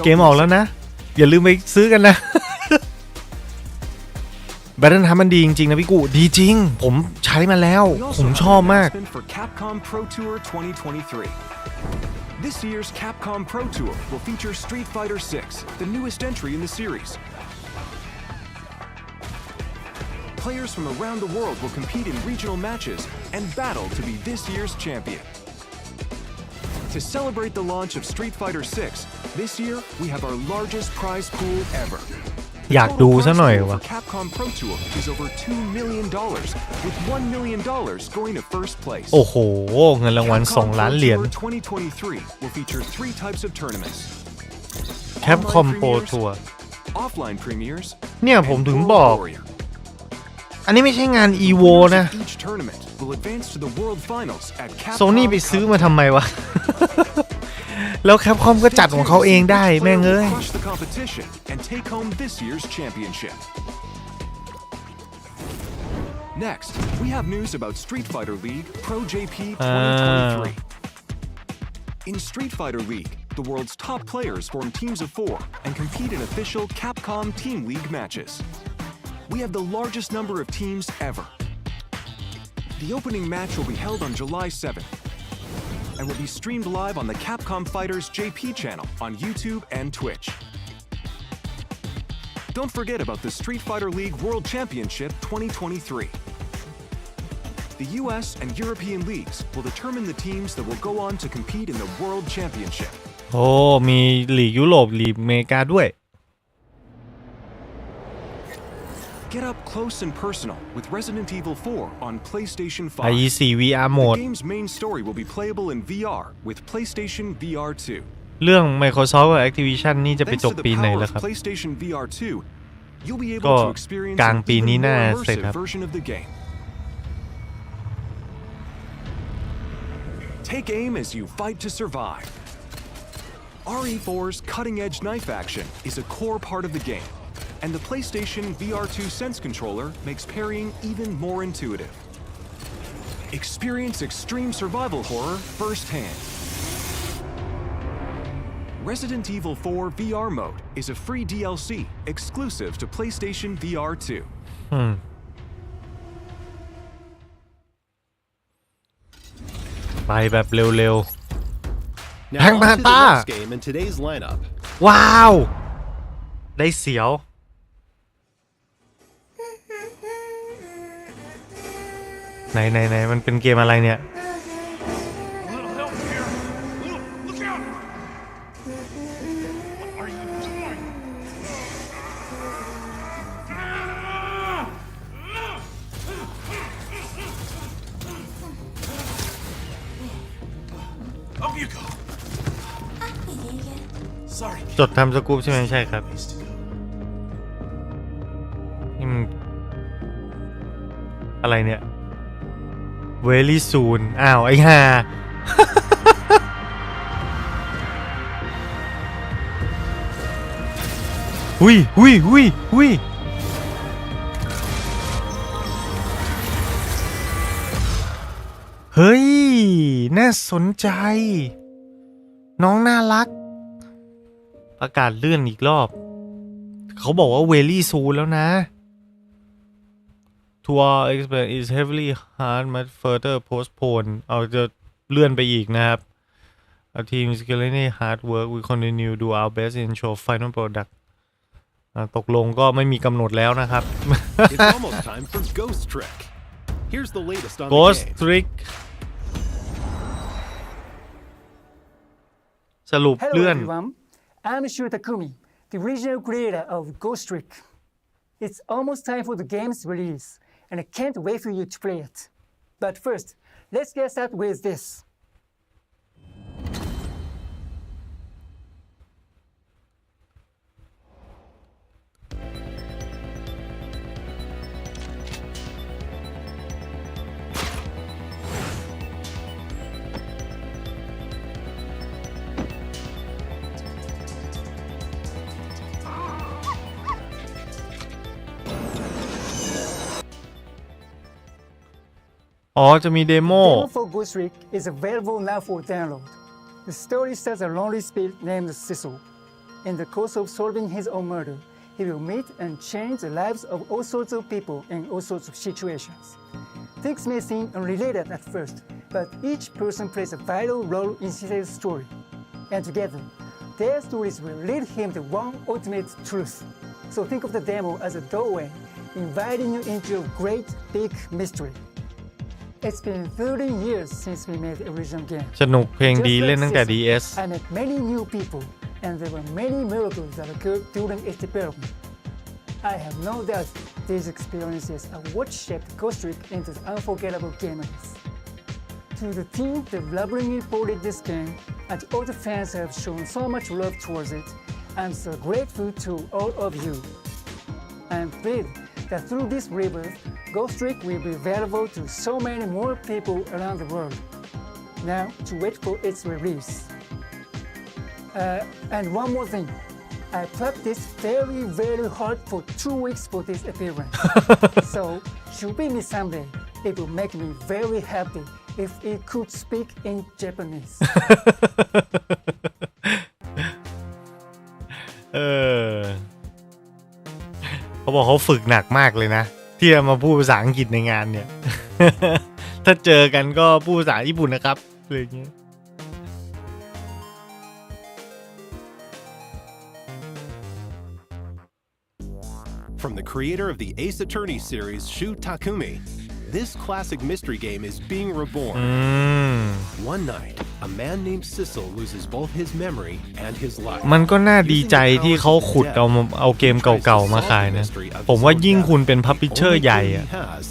เกมออกแล้วนะอย่าลืมไปซื้อกันนะ Battle Hub มันดีจริงๆนะพี่กูดีจริงผมใช้มาแล้วผมชอบมาก Capcom Pro Tour 2023. This year's Capcom Pro Tour will feature Street Fighter 6, the newest entry in the series. Players from around the world will compete in regional matches and battle to be this year's champion. To celebrate the launch of Street Fighter 6, this year we have our largest prize pool ever. อยากดูซะหน่อยวะ Capcom Pro Tour is over $2 million, with $1 million going to first place. โอ้โหเงินรางวัล2 ล้านเหรียญ 2023 will feature 3 types of tournaments. Capcom Pro Tour Offline premieres เนี่ยผมถึงบอกอันนี้ไม่ใช่งาน EVO นะ each tournament will advance to the world finals at Capcom. Sony ไปซื้อมาทำไมวะ แล้ว Capcom ก็จัดของเขาเองได้แม่งเอ้ย Crush the competition and take home this year's championship. Next, we have news about Street Fighter League Pro JP 2023. In Street Fighter League, the world's top players form teams of 4 and compete in official Capcom Team League matches. We have the largest number of teams ever. The opening match will be held on July 7th and will be streamed live on the Capcom Fighters JP channel on YouTube and Twitch. Don't forget about the Street Fighter League World Championship 2023. The US and European leagues will determine the teams that will go on to compete in the World Championship. โอ้มีลีกยุโรปลีกอเมริกาด้วย Get up close and personal with Resident Evil 4 on PlayStation 5. IE4 VR mode The game's main story will be playable in VR with PlayStation VR 2. เรื่อง Microsoft กับ Activision นี่จะไปจบปีไหนแล้วครับ PlayStation VR 2, you'll be able ก็ to experience กลาง an ปีนี้ even น่า more เสร็จ immersive ครับ version of the game. Take aim as you fight to survive. RE4's cutting-edge knife action is a core part of the game, and the PlayStation VR2 Sense controller makes parrying even more intuitive. Experience extreme survival horror firsthand. Resident Evil 4 VR mode is a free DLC exclusive to PlayStation VR 2. ไปแบบเร็ว Now แฮง on มา to the ต้า next game in today's lineup. ว้าวได้เสียวไหนมันเป็นเกมอะไรเนี่ย Up you go. Sorry. จดทำสกู๊ปใช่ไหมใช่ครับนี่มันอะไรเนี่ย Very soon อ้าวไอ้ห่า หุยเฮ้ยน่าสนใจน้องน่ารักประกาศเลื่อนอีกรอบเขาบอกว่า Very soon แล้วนะ Tour expert is heavily hard but further postpone เอาจะเลื่อนไปอีกนะครับ Our team is currently hard work we continue do our best in show final product ตกลงก็ไม่มีกำหนดแล้วนะครับ It's almost time for Ghost Trick. Here's the latest on Ghost the game. Trick สรุปเลื่อน Hello everyone, I'm Shu Takumi, the original creator of Ghost Trick. It's almost time for the game's release, and I can't wait for you to play it. But first, let's get started with this.อ๋อจะมีเดโม Demo for Ghost Trick is available now for download. The story stars a lonely spirit named Cecil. In the course of solving his own murder, he will meet and change the lives of all sorts of people in all sorts of situations. Things may seem unrelated at first, but each person plays a vital role in his story. And together, their stories will lead him to one ultimate truth. So think of the demo as a doorway, inviting you into a great big mystery. It's been 30 years since we made the original game. สนุกเพลงดีเล่นตั้งแต่ DS. I met many new people, and there were many miracles that occurred during its development. I have no doubt these experiences are what shaped Ghost Trick into the unforgettable game it is. To the team that lovingly ported this game, and to all the fans who have shown so much love towards it, I'm so grateful to all of you. I'm thrilled that through this rebirth, Ghost Trick will be available to so many more people around the world. Now, to wait for its release. And one more thing. I practiced very hard for 2 weeks for this appearance. So, should we meet someday, it will make me very happy if it could speak in Japanese. เขาบอกเขาฝึกหนักมากเลยนะที่จะมาพูดภาษาอังกฤษในงานเนี่ย ถ้าเจอกันก็พูดภาษาญี่ปุ่นนะครับอะไรอย่างเงี้ยFrom the creator of the Ace Attorney series, Shu Takumi, this classic mystery game is being reborn. One night, a man named Sissel loses both his memory and his life. มันก็น่าดีใจที่เขาขุดเอาเกมเก่าๆมาขายนะผมว่ายิ่งคุณเป็นพับลิชเชอร์ใหญ่อะ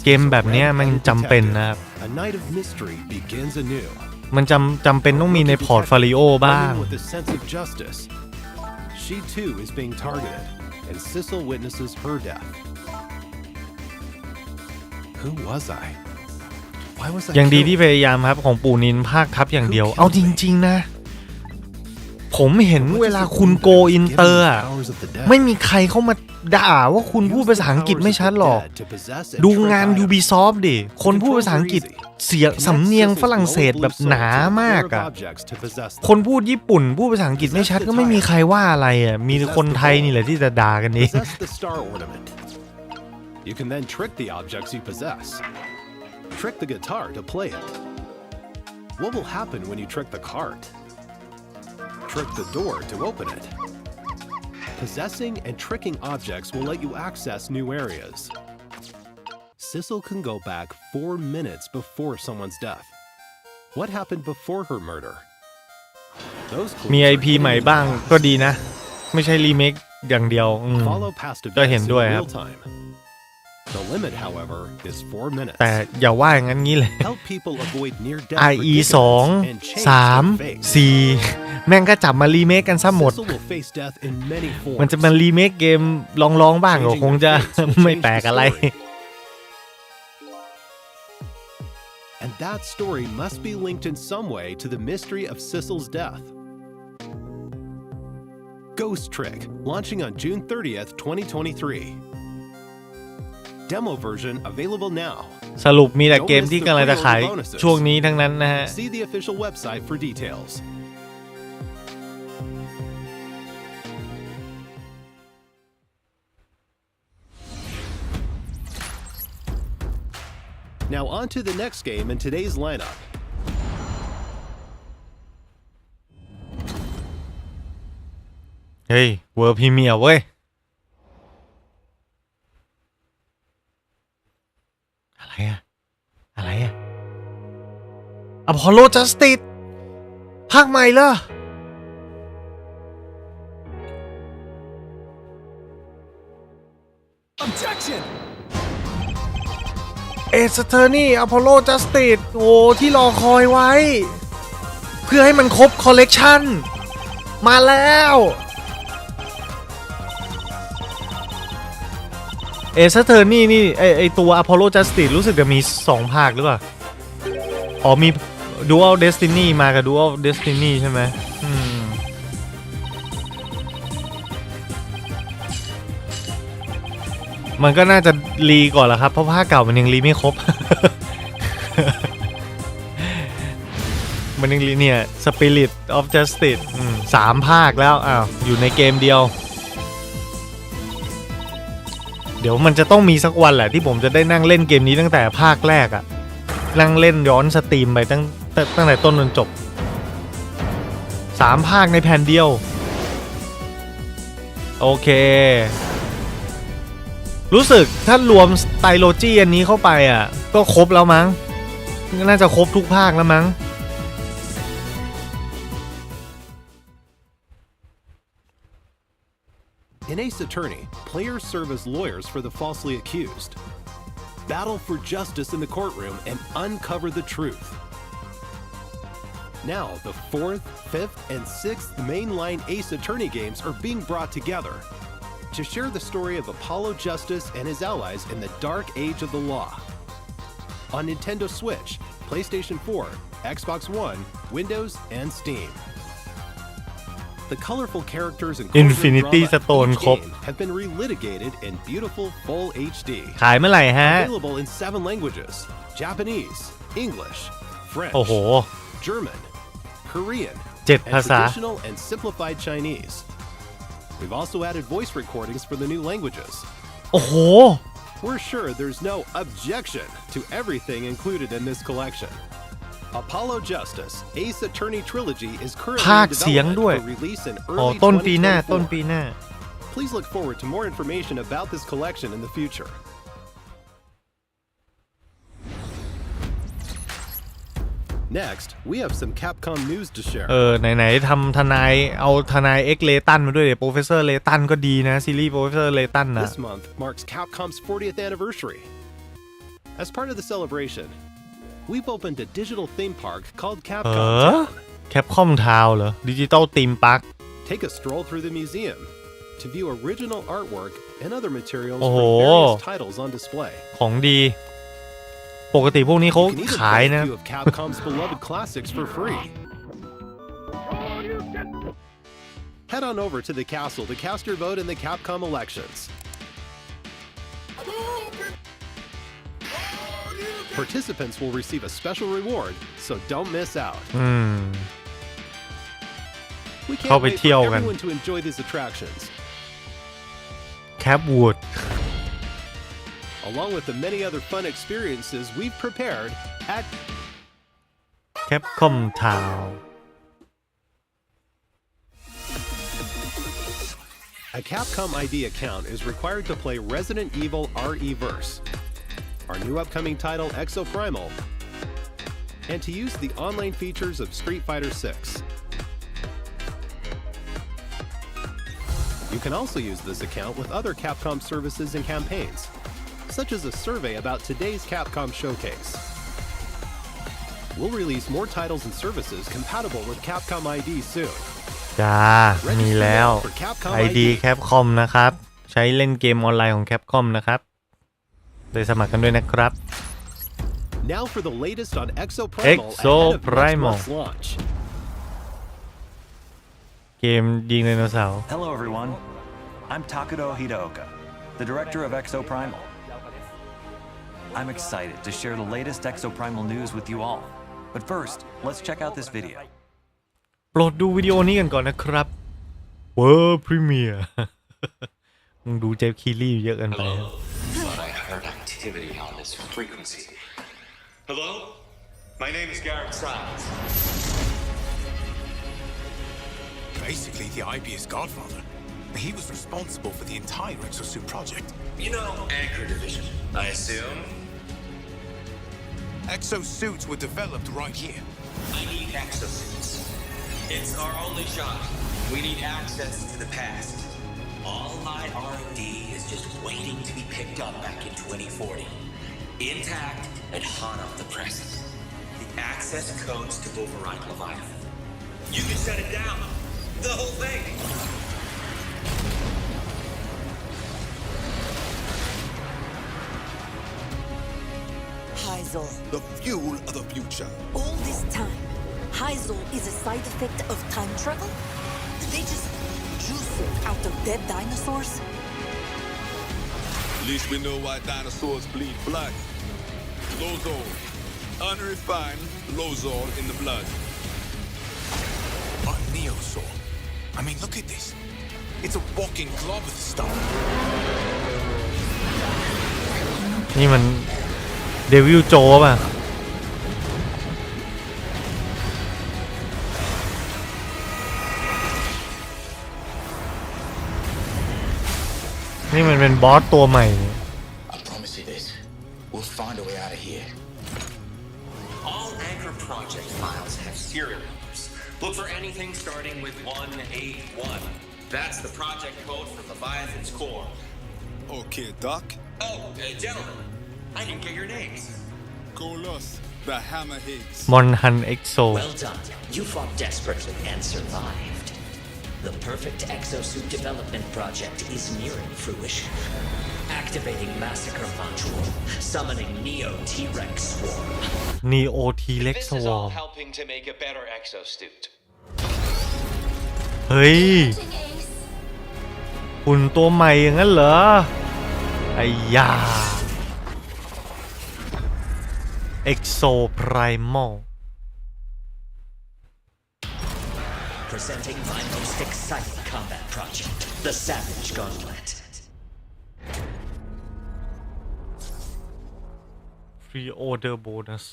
เกมแบบนี้มันจำเป็นนะครับ A night of mystery begins anew. มันจำเป็นต้องมีในพอร์ตโฟลิโอบ้าง With a sense of justice, she too is being targeted.And Sissel witnesses her death. Who was I? Why was I? ยังดีที่พยายามครับของปู่นินภาคทับอย่างเดียวเอาจริงๆนะผมเห็นเวลาคุณโกอินเตอร์ไม่มีใครเข้ามาด่าว่าคุณพูดภาษาอังกฤษไม่ชัดหรอกดูงาน Ubisoft ดิคนพูดภาษาอังกฤษเสียงสำเนียงฝรั่งเศสแบบหนามากอ่ะคนพูดญี่ปุ่นพูดภาษาอังกฤษไม่ชัดก็ไม่มีใครว่าอะไรอ่ะมีคนไทยนี่แหละที่จะด่ากันเอง You can then trick the objects you possess. Trick the guitar to play it. What will happen when you trick the cart?Trick the door to open it. Possessing and tricking objects will let you access new areas. Sissel can go back 4 minutes before someone's death. What happened before her murder? มี IP ใหม่บ้างก็ดีนะไม่ใช่รีเมคอย่างเดียวก็เห็นด้วยครับ The limit, however, is 4 minutes. แต่อย่าว่าอย่างนั้นงี้เลย IE 2 3 4 แม่งก็จับมารีเมคกันซะหมดมันจะมารีเมคเกมลองบ้างก็คงจะไม่แปลกอะไร And that story must be linked in some way to the mystery of Sissel's death. Ghost Trick, launching on June 30th, 2023.Demo version available now. สรุปมีแต่เกมที่กำลังจะขายช่วงนี้ทั้งนั้นนะฮะ See the official website for details. Now on to the next game in today's lineup. เฮ้ยเวิร์พรีเมียร์เว้ยอะไรอะอพอลโลจัสติสภาคใหม่เหรอ Objection เอสเทอร์นี่อพอลโลจัสติสโอ้ที่รอคอยไว้เพื่อให้มันครบคอลเลกชันมาแล้วเอสเทอร์นี่นี่ไอตัว Apollo Justice รู้สึกจะมี2ภาคหรือเปล่าอ๋อมี Dual Destiny มากับ Dual Destiny ใช่ไหมมันก็น่าจะรีก่อนละครับเพราะภาคเก่ามันยังรีไม่ครบ มันยังรีเนี่ย Spirit of Justice 3 ภาคแล้วอ้าวอยู่ในเกมเดียว เดี๋ยวมันจะต้องมีสักวันแหละที่ผมจะได้นั่งเล่นเกมนี้ตั้งแต่ภาคแรกอะนั่งเล่นย้อนสตรีมไปตั้งแต่ต้นจนจบ3 ภาคในแผ่นเดียวโอเครู้สึกถ้ารวมสไตโลจีอันนี้เข้าไปอ่ะก็ครบแล้วมั้งน่าจะครบทุกภาคแล้วมั้งIn Ace Attorney, players serve as lawyers for the falsely accused. Battle for justice in the courtroom and uncover the truth. Now, the 4th, 5th, and 6th mainline Ace Attorney games are being brought together to share the story of Apollo Justice and his allies in the dark age of the law. On Nintendo Switch, PlayStation 4, Xbox One, Windows, and Steam. The colorful characters and Infinity Stone ครบ have been relitigated in beautiful full HD. ขายเมื่อไหร่ฮะ Available in 7 languages: Japanese, English, French, โอ้โห German, Korean, 7 and ภาษา traditional and simplified Chinese. We've also added voice recordings for the new languages. โอ้โห We're sure there's no objection to everything included in this collection. Apollo Justice Ace Attorney Trilogy is currently ภาค in เสียงด้วย development for release in อ๋อ early ต้นปีหน้าต้นปี 2024. หน้า Please look forward to more information about this collection in the future. Next, we have some Capcom news to share. ไหนๆทำทนายเอาทนายเอ็กเลตันมาด้วยเดี๋ยวโปรเฟสเซอร์เลตันก็ดีนะซีรีส์โปรเฟสเซอร์เลตันนะ This month marks Capcom's 40th anniversary. As part of the celebration, we've opened a digital theme park called Capcom Town. Capcom Town เหรอ Digital Theme Park Take a stroll through the museum to view original artwork and other materials โอ้โห from various titles on display. ของดีปกติพวกนี้เขา You can even ขาย play a นะ few of Capcom's beloved classics for free. Head on over to the castle to cast your vote in the Capcom elections. Participants will receive a special reward, so don't miss out. We เข้า can't ไป wait เที่ยว for กัน everyone to enjoy these attractions, Capwood along with the many other fun experiences we've prepared at Capcom Town A Capcom ID account is required to play Resident Evil RE-verse, our new upcoming title Exoprimal, and to use the online features of Street Fighter 6. You can also use this account with other Capcom services and campaigns, such as a survey about today's Capcom Showcase. We'll release more titles and services compatible with Capcom ID soon. จ้ามีแล้ว ID Capcom นะครับใช้เล่นเกมออนไลน์ของ Capcom นะครับเลยสมัครกันด้วยนะครับ Now for the latest on Exoprimal ahead of next month's launch. เกมยิงไดโนเสาร์ Hello everyone, I'm Takudo Hideoka, the director of Exoprimal. I'm excited to share the latest Exoprimal news with you all. But first, let's check out this video. โปรดดูวิดีโอนี้กันก่อนนะครับ World Premiere มึงดูเจฟคีรี่เยอะกันไป But I heard activity on this frequency. Hello? My name is Garrett Sides. Basically, the IB's godfather. He was responsible for the entire Exosuit project. You know, Anchor Division, I assume? Exosuits were developed right here. I need exosuits. It's our only shot. We need access to the past. All my R&D is just waiting to be picked up back in 2040. Intact and hot off the presses. The access codes to override Leviathan. You can shut it down. The whole thing. Heisel. The fuel of the future. All this time, Heisel is a side effect of time travel? Did they just juice it out of dead dinosaurs? At least we know why dinosaurs bleed blood. Lozor. Unrefined Lozor in the blood. A Neosaur. I mean, look at this. It's a walking glob of stuff. นี่มันเดวิลโจป่ะนี่มันเป็นบอสตัวใหม่ I promise you this. We'll find a way out of here. All Anchor project files have serial numbers. Look for anything starting with 181. That's the project code for Leviathan's core. Okay, Doc. Oh, gentlemen, I didn't get your names. Golos, the Hammerheads. มอนฮันเอ็กโซ Well done. You fought desperately and survived. The perfect exosuit development project is nearing fruition. Activating Massacre Module, summoning Neo T-Rex Swarm. Neo T-Rex This is all Swarm helping to make a better exosuit. เฮ้ยหุ่นตัวใหม่อย่างนั้นเหรอไอ้ยา Exo Primal Presenting my most exciting combat project, the Savage Gauntlet. Pre-order bonus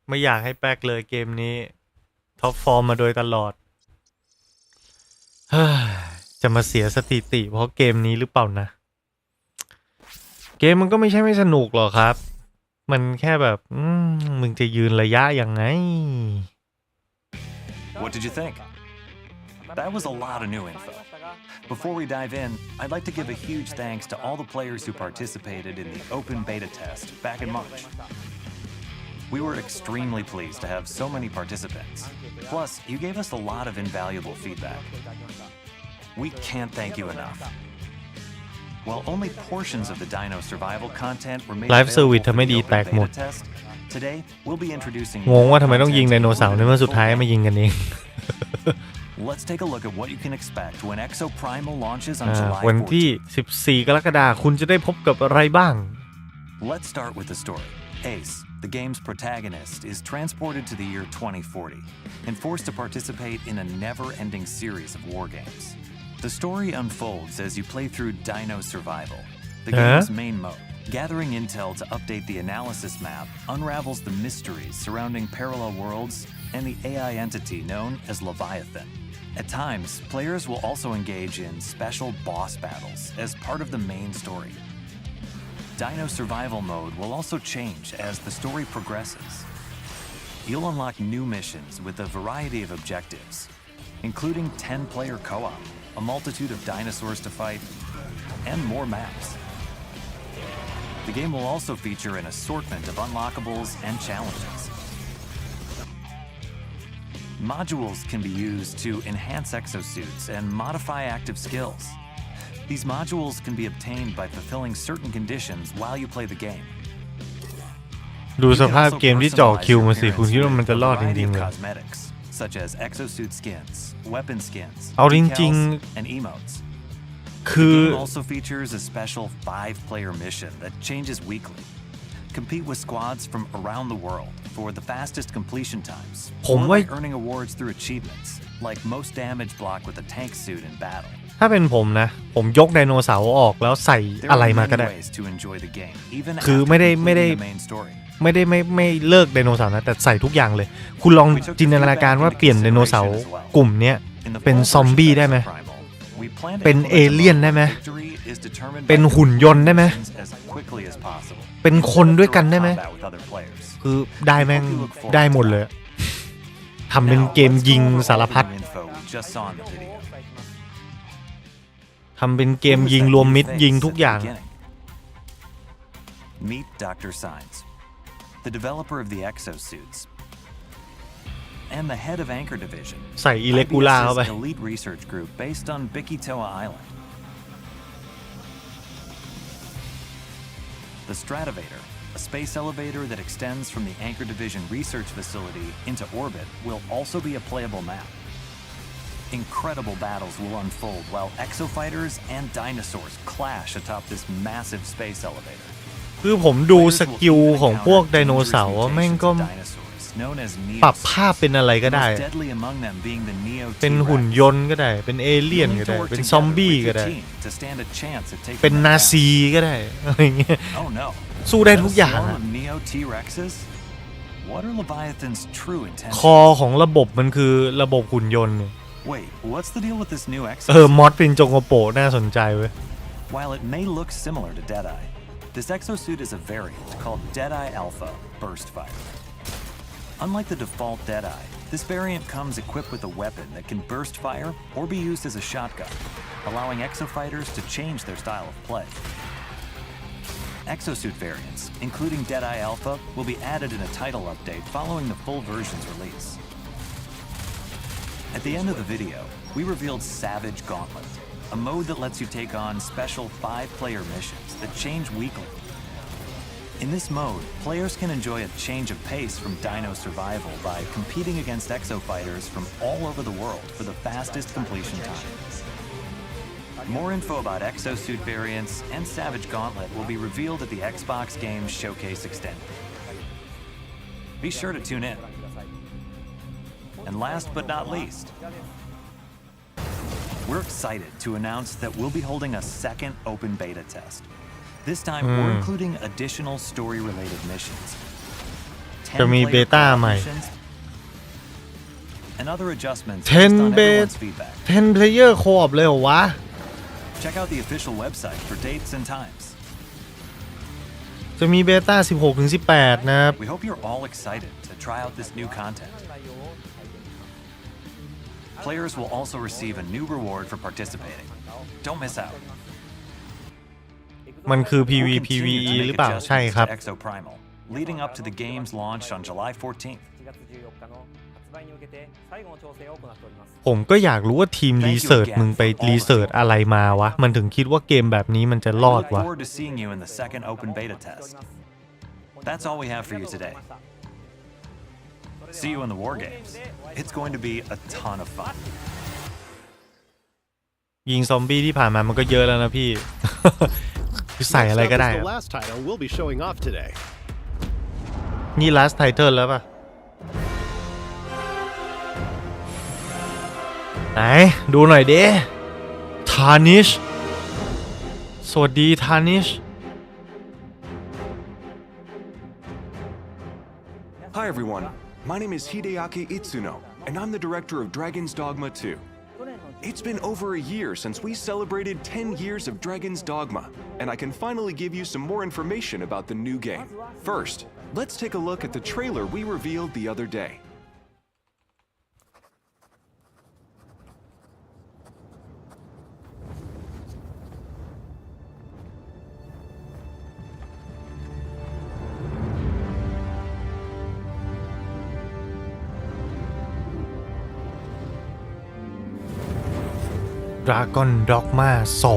ไม่อยากให้แป๊กเลยเกมนี้ท็อปฟอร์มมาโดยตลอดจะมาเสียสถิติเพราะเกมนี้หรือเปล่านะเกมมันก็ไม่ใช่ไม่สนุกหรอกครับมันแค่แบบมึงจะยืนระยะยังไง What did you think? That was a lot of new info. Before we dive in, I'd like to give a huge thanks to all the players who participated in the open beta test back in March. We were extremely pleased to have so many participants. Plus, you gave us a lot of invaluable feedback. We can't thank you enough. While only portions of the Dino survival content were made Live available service for ทำไม่ดี the แต open กหมด beta test, today we'll be introducing งงว่าทำไมต้องยิงไดโนเสาร์ในเมื่อสุดท้ายมายิงกันเอง Let's take a look at what you can expect when Exo Primal launches on July วันที่ 14th. 14 กรกฎาคมคุณจะได้พบกับอะไรบ้าง Let's start with the story. Ace, the game's protagonist, is transported to the year 2040 and forced to participate in a never-ending series of war games. The story unfolds as you play through Dino Survival, the game's main mode. Gathering intel to update the analysis map unravels the mysteries surrounding parallel worlds and the AI entity known as Leviathan. At times, players will also engage in special boss battles as part of the main story. Dino Survival mode will also change as the story progresses. You'll unlock new missions with a variety of objectives, including 10-player co-op, a multitude of dinosaurs to fight, and more maps. The game will also feature an assortment of unlockables and challenges. Modules can be used to enhance exosuits and modify active skills. These modules can be obtained by fulfilling certain conditions while you play the game. ดูสภาพเกมที่จ่อคิวมาสิคุณคิดว่ามันจะรอดจริงๆเหรอ Cosmetics, such as exosuit skins, weapon skins, เอาจริง decals, and emotes. ๆคือ The game also features a special 5-player mission that changes weekly. Compete with squads from around the world for the fastest completion times, or by earning awards through achievements, like most damage block with a tank suit in battle. ถ้าเป็นผมนะผมยกไดโนเสาร์ออกแล้วใส่อะไรมาก็ได้คือไม่เลิกไดโนเสาร์นะแต่ใส่ทุกอย่างเลยคุณลองจินตนาการว่าเปลี่ยนไดโนเสาร์กลุ่มนี้เป็นซอมบี้ได้ไหมเป็นเอเลี่ยนได้ไหมเป็นหุ่นยนต์ได้ไหมเป็นคนด้วยกันได้ไหมคือได้แม่งได้หมดเลยทำเป็นเกมยิงสารพัดทำเป็นเกมยิงรวมมิดยิงทุกอย่าง Meet Dr. Signs, the developer of the exosuits and the head of Anchor Division, ใส่อิเล็กูล่าเข้าไป elite research group based on Bikitoa Island. The Stratovator, a space elevator that extends from the Anchor Division research facility into orbit, will also be a playable map. Incredible battles will unfold while exofighters and dinosaurs clash atop this massive space elevator. คือผมดูสกิลของพวกไดโนเสาร์แม่งก็ known as ปรับ Neos. ภาพเป็นอะไรก็ได้ Most deadly among them being the Neo เป็นหุ่นยนต์ก็ได้เป็นเอเลี่ยนก็ได้เป็นซอมบี้ก็ได้ to stand a chance at taking เป็น them นา down. ซีก็ได้อะไรเงี้ย Oh no. สู้ได้ทุกอย่าง A swarm อะ of Neo T-Rexes? What are Leviathan's true คอ intentions? ของระบบมันคือระบบหุ่นยนต์เนี่ย Wait, what's the deal with this new Exo? มอดเป็นจงโกโปน่าสนใจเว้ย While it may look similar to Deadeye, this exosuit is a variant called Deadeye Alpha Burst Fighter. Unlike the default Deadeye, this variant comes equipped with a weapon that can burst fire or be used as a shotgun, allowing exofighters to change their style of play. Exosuit variants, including Deadeye Alpha, will be added in a title update following the full version's release. At the end of the video, we revealed Savage Gauntlet, a mode that lets you take on special 5-player missions that change weekly. In this mode, players can enjoy a change of pace from Dino Survival by competing against exofighters from all over the world for the fastest completion time. More info about exosuit variants and Savage Gauntlet will be revealed at the Xbox Games Showcase Extended. Be sure to tune in. And last but not least, we're excited to announce that we'll be holding a second open beta test. This time, we're including additional story-related missions. จะมีเบต้าใหม่ and other adjustments based on everyone's feedback. 10 player co-op เลยเหรอวะ Check out the official website for dates and times. จะมีเบต้า 16-18 นะครับ We hope you're all excited to try out this new content. Players will also receive a new reward for participating. Don't miss out. มันคือ We'll continue PVE to หรือ make เปล่าใช่ครับ adjustments to Exo Primal, leading up to the game's launch on July 14th. ผมก็อยากรู้ว่าทีมรีเสิร์ชมึงไปรีเสิร์ชอะไรมาวะมันถึงคิดว่าเกมแบบนี้มันจะรอด Look วะ forward to seeing you in the second open beta test. That's all we have for you today. See you in the war games. It's going to be a ton of fun. ยิงซอมบี้ที่ผ่านมามันก็เยอะแล้วนะพี่ คือใส่อะไรก็ได้ Next up is the last title we'll be showing off today. นี่ last title แล้วป่ะไหนดูหน่อยเด้ทานิชสวัสดีทานิช Hi everyone, my name is Hideaki Itsuno, and I'm the director of Dragon's Dogma 2. It's been over a year since we celebrated 10 years of Dragon's Dogma, and I can finally give you some more information about the new game. First, let's take a look at the trailer we revealed the other day. Dragon Dogma 2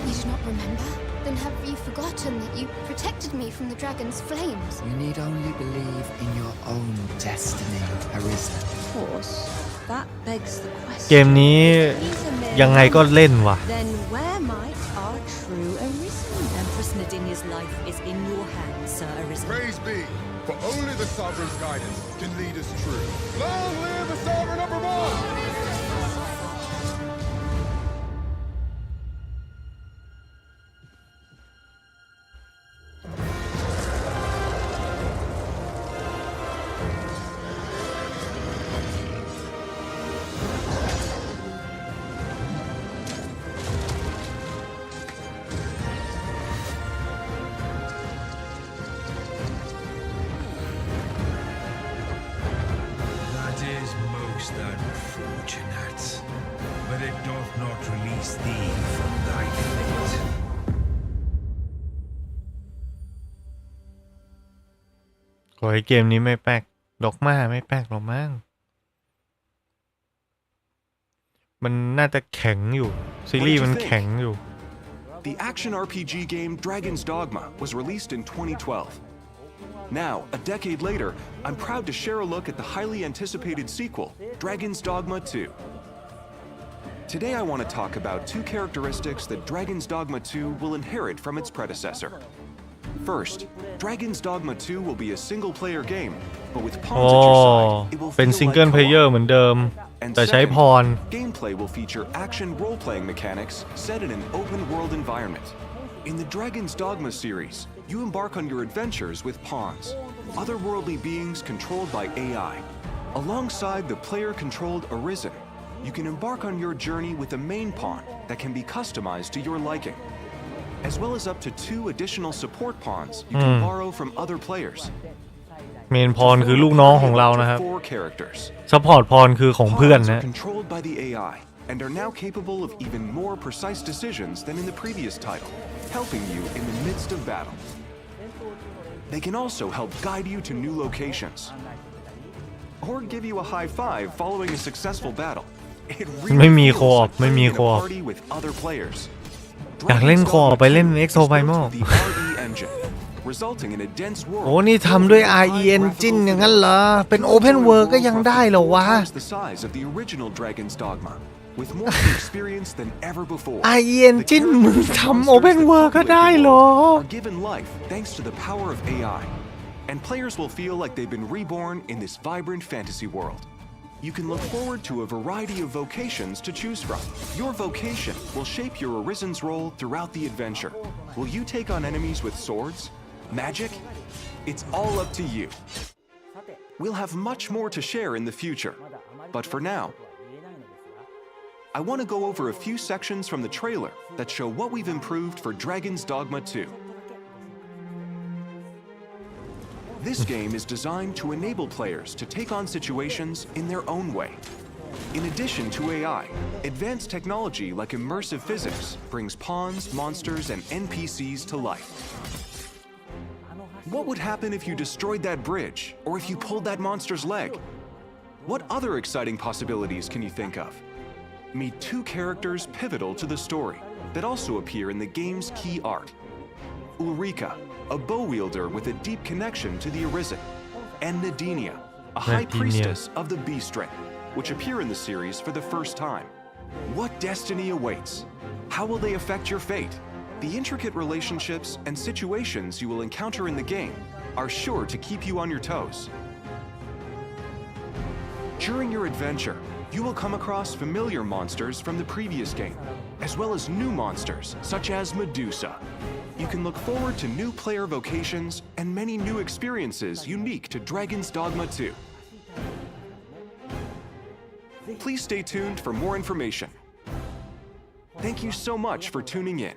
You do not remember? Then have you forgotten that you protected me from the dragon's flames? You need only believe in your own destiny, Arisen. Of course. That begs the question. เกมนี้ยังไงก็เล่นว่ะ Then where might our true Arisen? Empress Nadinia's life is in your hands, Sir Arisen. Praise be, for only the Sovereign's guidance can lead us true. Long live the Sovereign of Vermont! That is most unfortunate, but it doth not release thee from thy fate. ขอให้เกมนี้ไม่แป๊กดอกมาไม่แป๊กหรอกมั้งมันน่าจะแข็งอยู่ซีรีส์มันแข็งอยู่ The action RPG game Dragon's Dogma was released in 2012. Now, a decade later, I'm proud to share a look at the highly anticipated sequel, Dragon's Dogma 2. Today I want to talk about two characteristics that Dragon's Dogma 2 will inherit from its predecessor: First, Dragon's Dogma 2 will be a single-player game, but with อ๋อ pawns at your side, it will เป็น feel ซิงเกิล like เพลเยอร์ co-op. เหมือนเดิม And แต่ใช้ second, พร gameplay will feature action role-playing mechanics set in an open-world environment. In the Dragon's Dogma series, you embark on your adventures with pawns, otherworldly beings controlled by AI. Alongside the player-controlled Arisen, you can embark on your journey with a main pawn that can be customized to your liking, as well as up to 2 additional support pawns you can borrow from other players. เมนพรคือลูกน้องของเรานะครับ 4 characters. ซัพพอร์ตพรคือของเพื่อน Pawns นะ are controlled by the AI and are now capable of even more precise decisions than in the previous title, helping you in the midst of battle. They can also help guide you to new locations, or give you a high five following a successful battle. It ไม่ really มี feels โคออป like ไม่มี playing โค in อ a อป party with other players. อยากเล่นโคออปไปเล่น EXO Primal The RE engine, resulting in a dense โอ้ world. นี่ทำด้วย RE Engine อย่างนั้นเหรอ เป็น Open World ก็ยังได้เหรอวะ The size of the original Dragon's Dogma, with more to experience than ever before. RE Engine มึงทำ Open World ก็ได้เหรอ Are given life thanks to the power of AI, and players will feel like they've been reborn in this vibrant fantasy world. You can look forward to a variety of vocations to choose from. Your vocation will shape your Arisen's role throughout the adventure. Will you take on enemies with swords? Magic? It's all up to you. We'll have much more to share in the future, but for now, I want to go over a few sections from the trailer that show what we've improved for Dragon's Dogma 2. This game is designed to enable players to take on situations in their own way. In addition to AI, advanced technology like immersive physics brings pawns, monsters, and NPCs to life. What would happen if you destroyed that bridge, or if you pulled that monster's leg? What other exciting possibilities can you think of? Meet 2 characters pivotal to the story that also appear in the game's key arc. Ulrika, a bow wielder with a deep connection to the Arisen, and Nadinia, a high priestess of the Beast Ring, which appear in the series for the first time. What destiny awaits? How will they affect your fate? The intricate relationships and situations you will encounter in the game are sure to keep you on your toes. During your adventure, you will come across familiar monsters from the previous game, as well as new monsters such as Medusa. You can look forward to new player vocations and many new experiences unique to Dragon's Dogma 2. Please stay tuned for more information. Thank you so much for tuning in.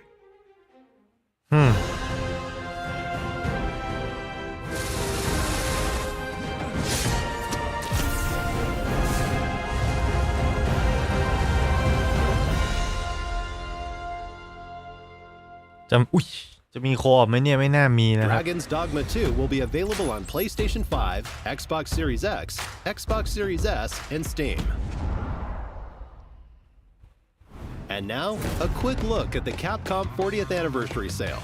จะมีโคออปไหมเนี่ยไม่น่ามีนะครับ Dragon's Dogma 2 will be available on PlayStation 5, Xbox Series X, Xbox Series S, and Steam. And now, a quick look at the Capcom 40th Anniversary Sale.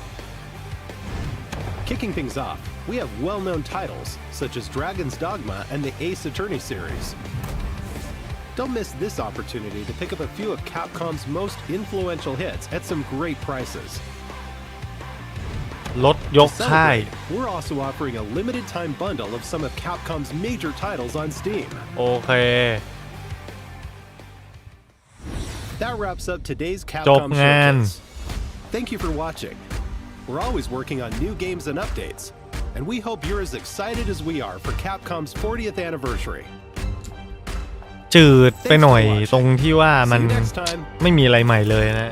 Kicking things off, we have well-known titles such as Dragon's Dogma and the Ace Attorney series. Don't miss this opportunity to pick up a few of Capcom's most influential hits at some great prices. ลดยก To ค่าย celebrate, we're also offering a limited time bundle of some of Capcom's major titles on Steam. โอเค That wraps up today's จบ Capcom งาน Showcase. Thank you for watching. We're always working on new games and updates, and we hope you're as excited as we are for Capcom's 40th anniversary. จืดไปหน่อยตรงที่ว่ามัน See you next time. ไม่มีอะไรใหม่เลยนะ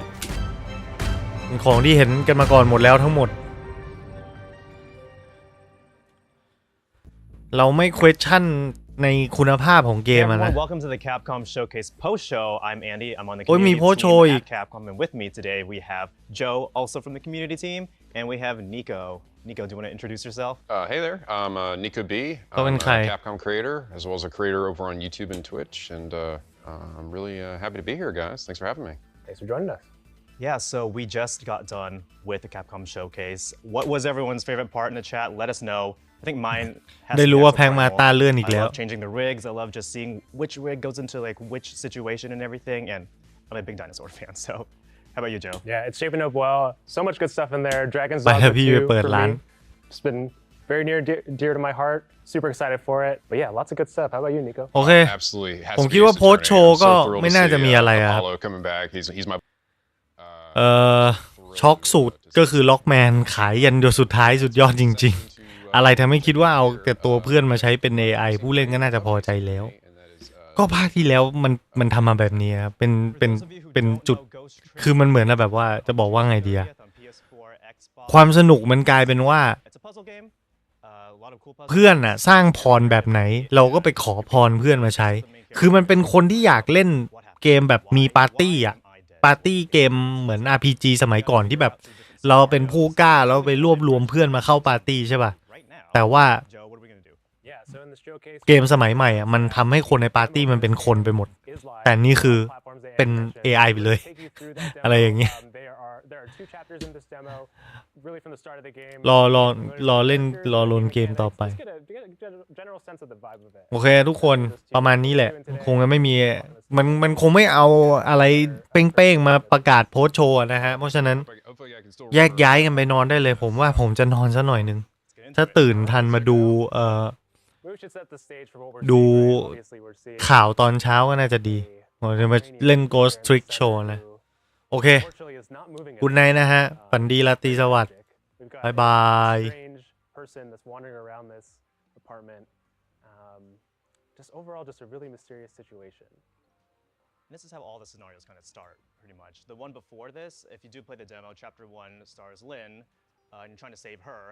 ของที่เห็นกันมาก่อนหมดแล้วทั้งหมดเราไม่ question ในคุณภาพของเกมนะ Welcome to the Capcom Showcase post show. I'm Andy. I'm on the โอ้ยมี community โพสต์โชว์ team อีก at Capcom, and with me today we have Joe, also from the community team, and we have Nico. Nico, do you want to introduce yourself? Hey there, I'm Nico B. เขาเป็น I'm ใคร a Capcom creator, as well as a creator over on YouTube and Twitch, and I'm really happy to be here, guys. Thanks for having me. Thanks for joining us. Yeah, so we just got done with the Capcom Showcase. What was everyone's favorite part in the chat? Let us know. I think mine has ได้ to รู้ be ว่า Exo แพงมา Primal. ตาเลื่อนอีก I แล้ว love changing the rigs. I love just seeing which rig goes into like which situation and everything. And I'm a big dinosaur fan. So, how about you, Joe? Yeah, it's shaping up well. So much good stuff in there. Dragon's ไป Dogma พี่ไป 2 เปิด for ร้าน me. It's been very dear to my heart. Super excited for it. But yeah, lots of good stuff. How about you, Nico? โอเค Absolutely. Has ผม to be คิด a ว่าโพส Saturday. โชว์ I'm ก็ so thrilled ไม่ to น่าจะ see, มีอะไรครับ Apollo coming back. He's my ช็อกสูตรก็คือล็อกแมนขายยันเดียวสุดท้ายสุดยอดจริงๆอะไรทำให้คิดว่าเอาแต่ตัวเพื่อนมาใช้เป็น AI ผู้เล่นก็น่าจะพอใจแล้ว ก็ภาคที่แล้วมันทำมาแบบนี้ครับเป็นจุดคือมันเหมือนแบบว่าจะบอกว่าไงดีอะความสนุกมันกลายเป็นว่าเพื่อนน่ะสร้างพรแบบไหนเราก็ไปขอพรเพื่อนมาใช้คือมันเป็นคนที่อยากเล่นเกมแบบมีปาร์ตี้อะปาร์ตี้เกมเหมือน RPG สมัยก่อนที่แบบเราเป็นผู้กล้าแล้วไปรวบรวมเพื่อนมาเข้าปาร์ตี้ใช่ป่ะแต่ว่าเกมสมัยใหม่อ่ะมันทำให้คนในปาร์ตี้มันเป็นคนไปหมดแต่นี่คือเป็น AI ไปเลยอะไรอย่างเงี้ยรอเล่นรอโหลดเกมต่อไปโอเคทุกคนประมาณนี้แหละคงไม่มีมันคงไม่เอาอะไรเป้งๆมาประกาศโพสโชว์นะฮะเพราะฉะนั้นแยกย้ายกันไปนอนได้เลยผมว่าผมจะนอนซะหน่อยนึงถ้าตื่นทันมาดูข่าวตอนเช้าก็น่าจะดีผมจะมาเล่น Ghost Trick Show นะโอเคกุณนายนะฮะฝันดีราตรีสวัสดิ์บายบาย just overall just a really mysterious situation. This is how all the scenarios kind of start, pretty much. The one before this, if you do play the demo, Chapter 1 stars Lynn, and you're trying to save her.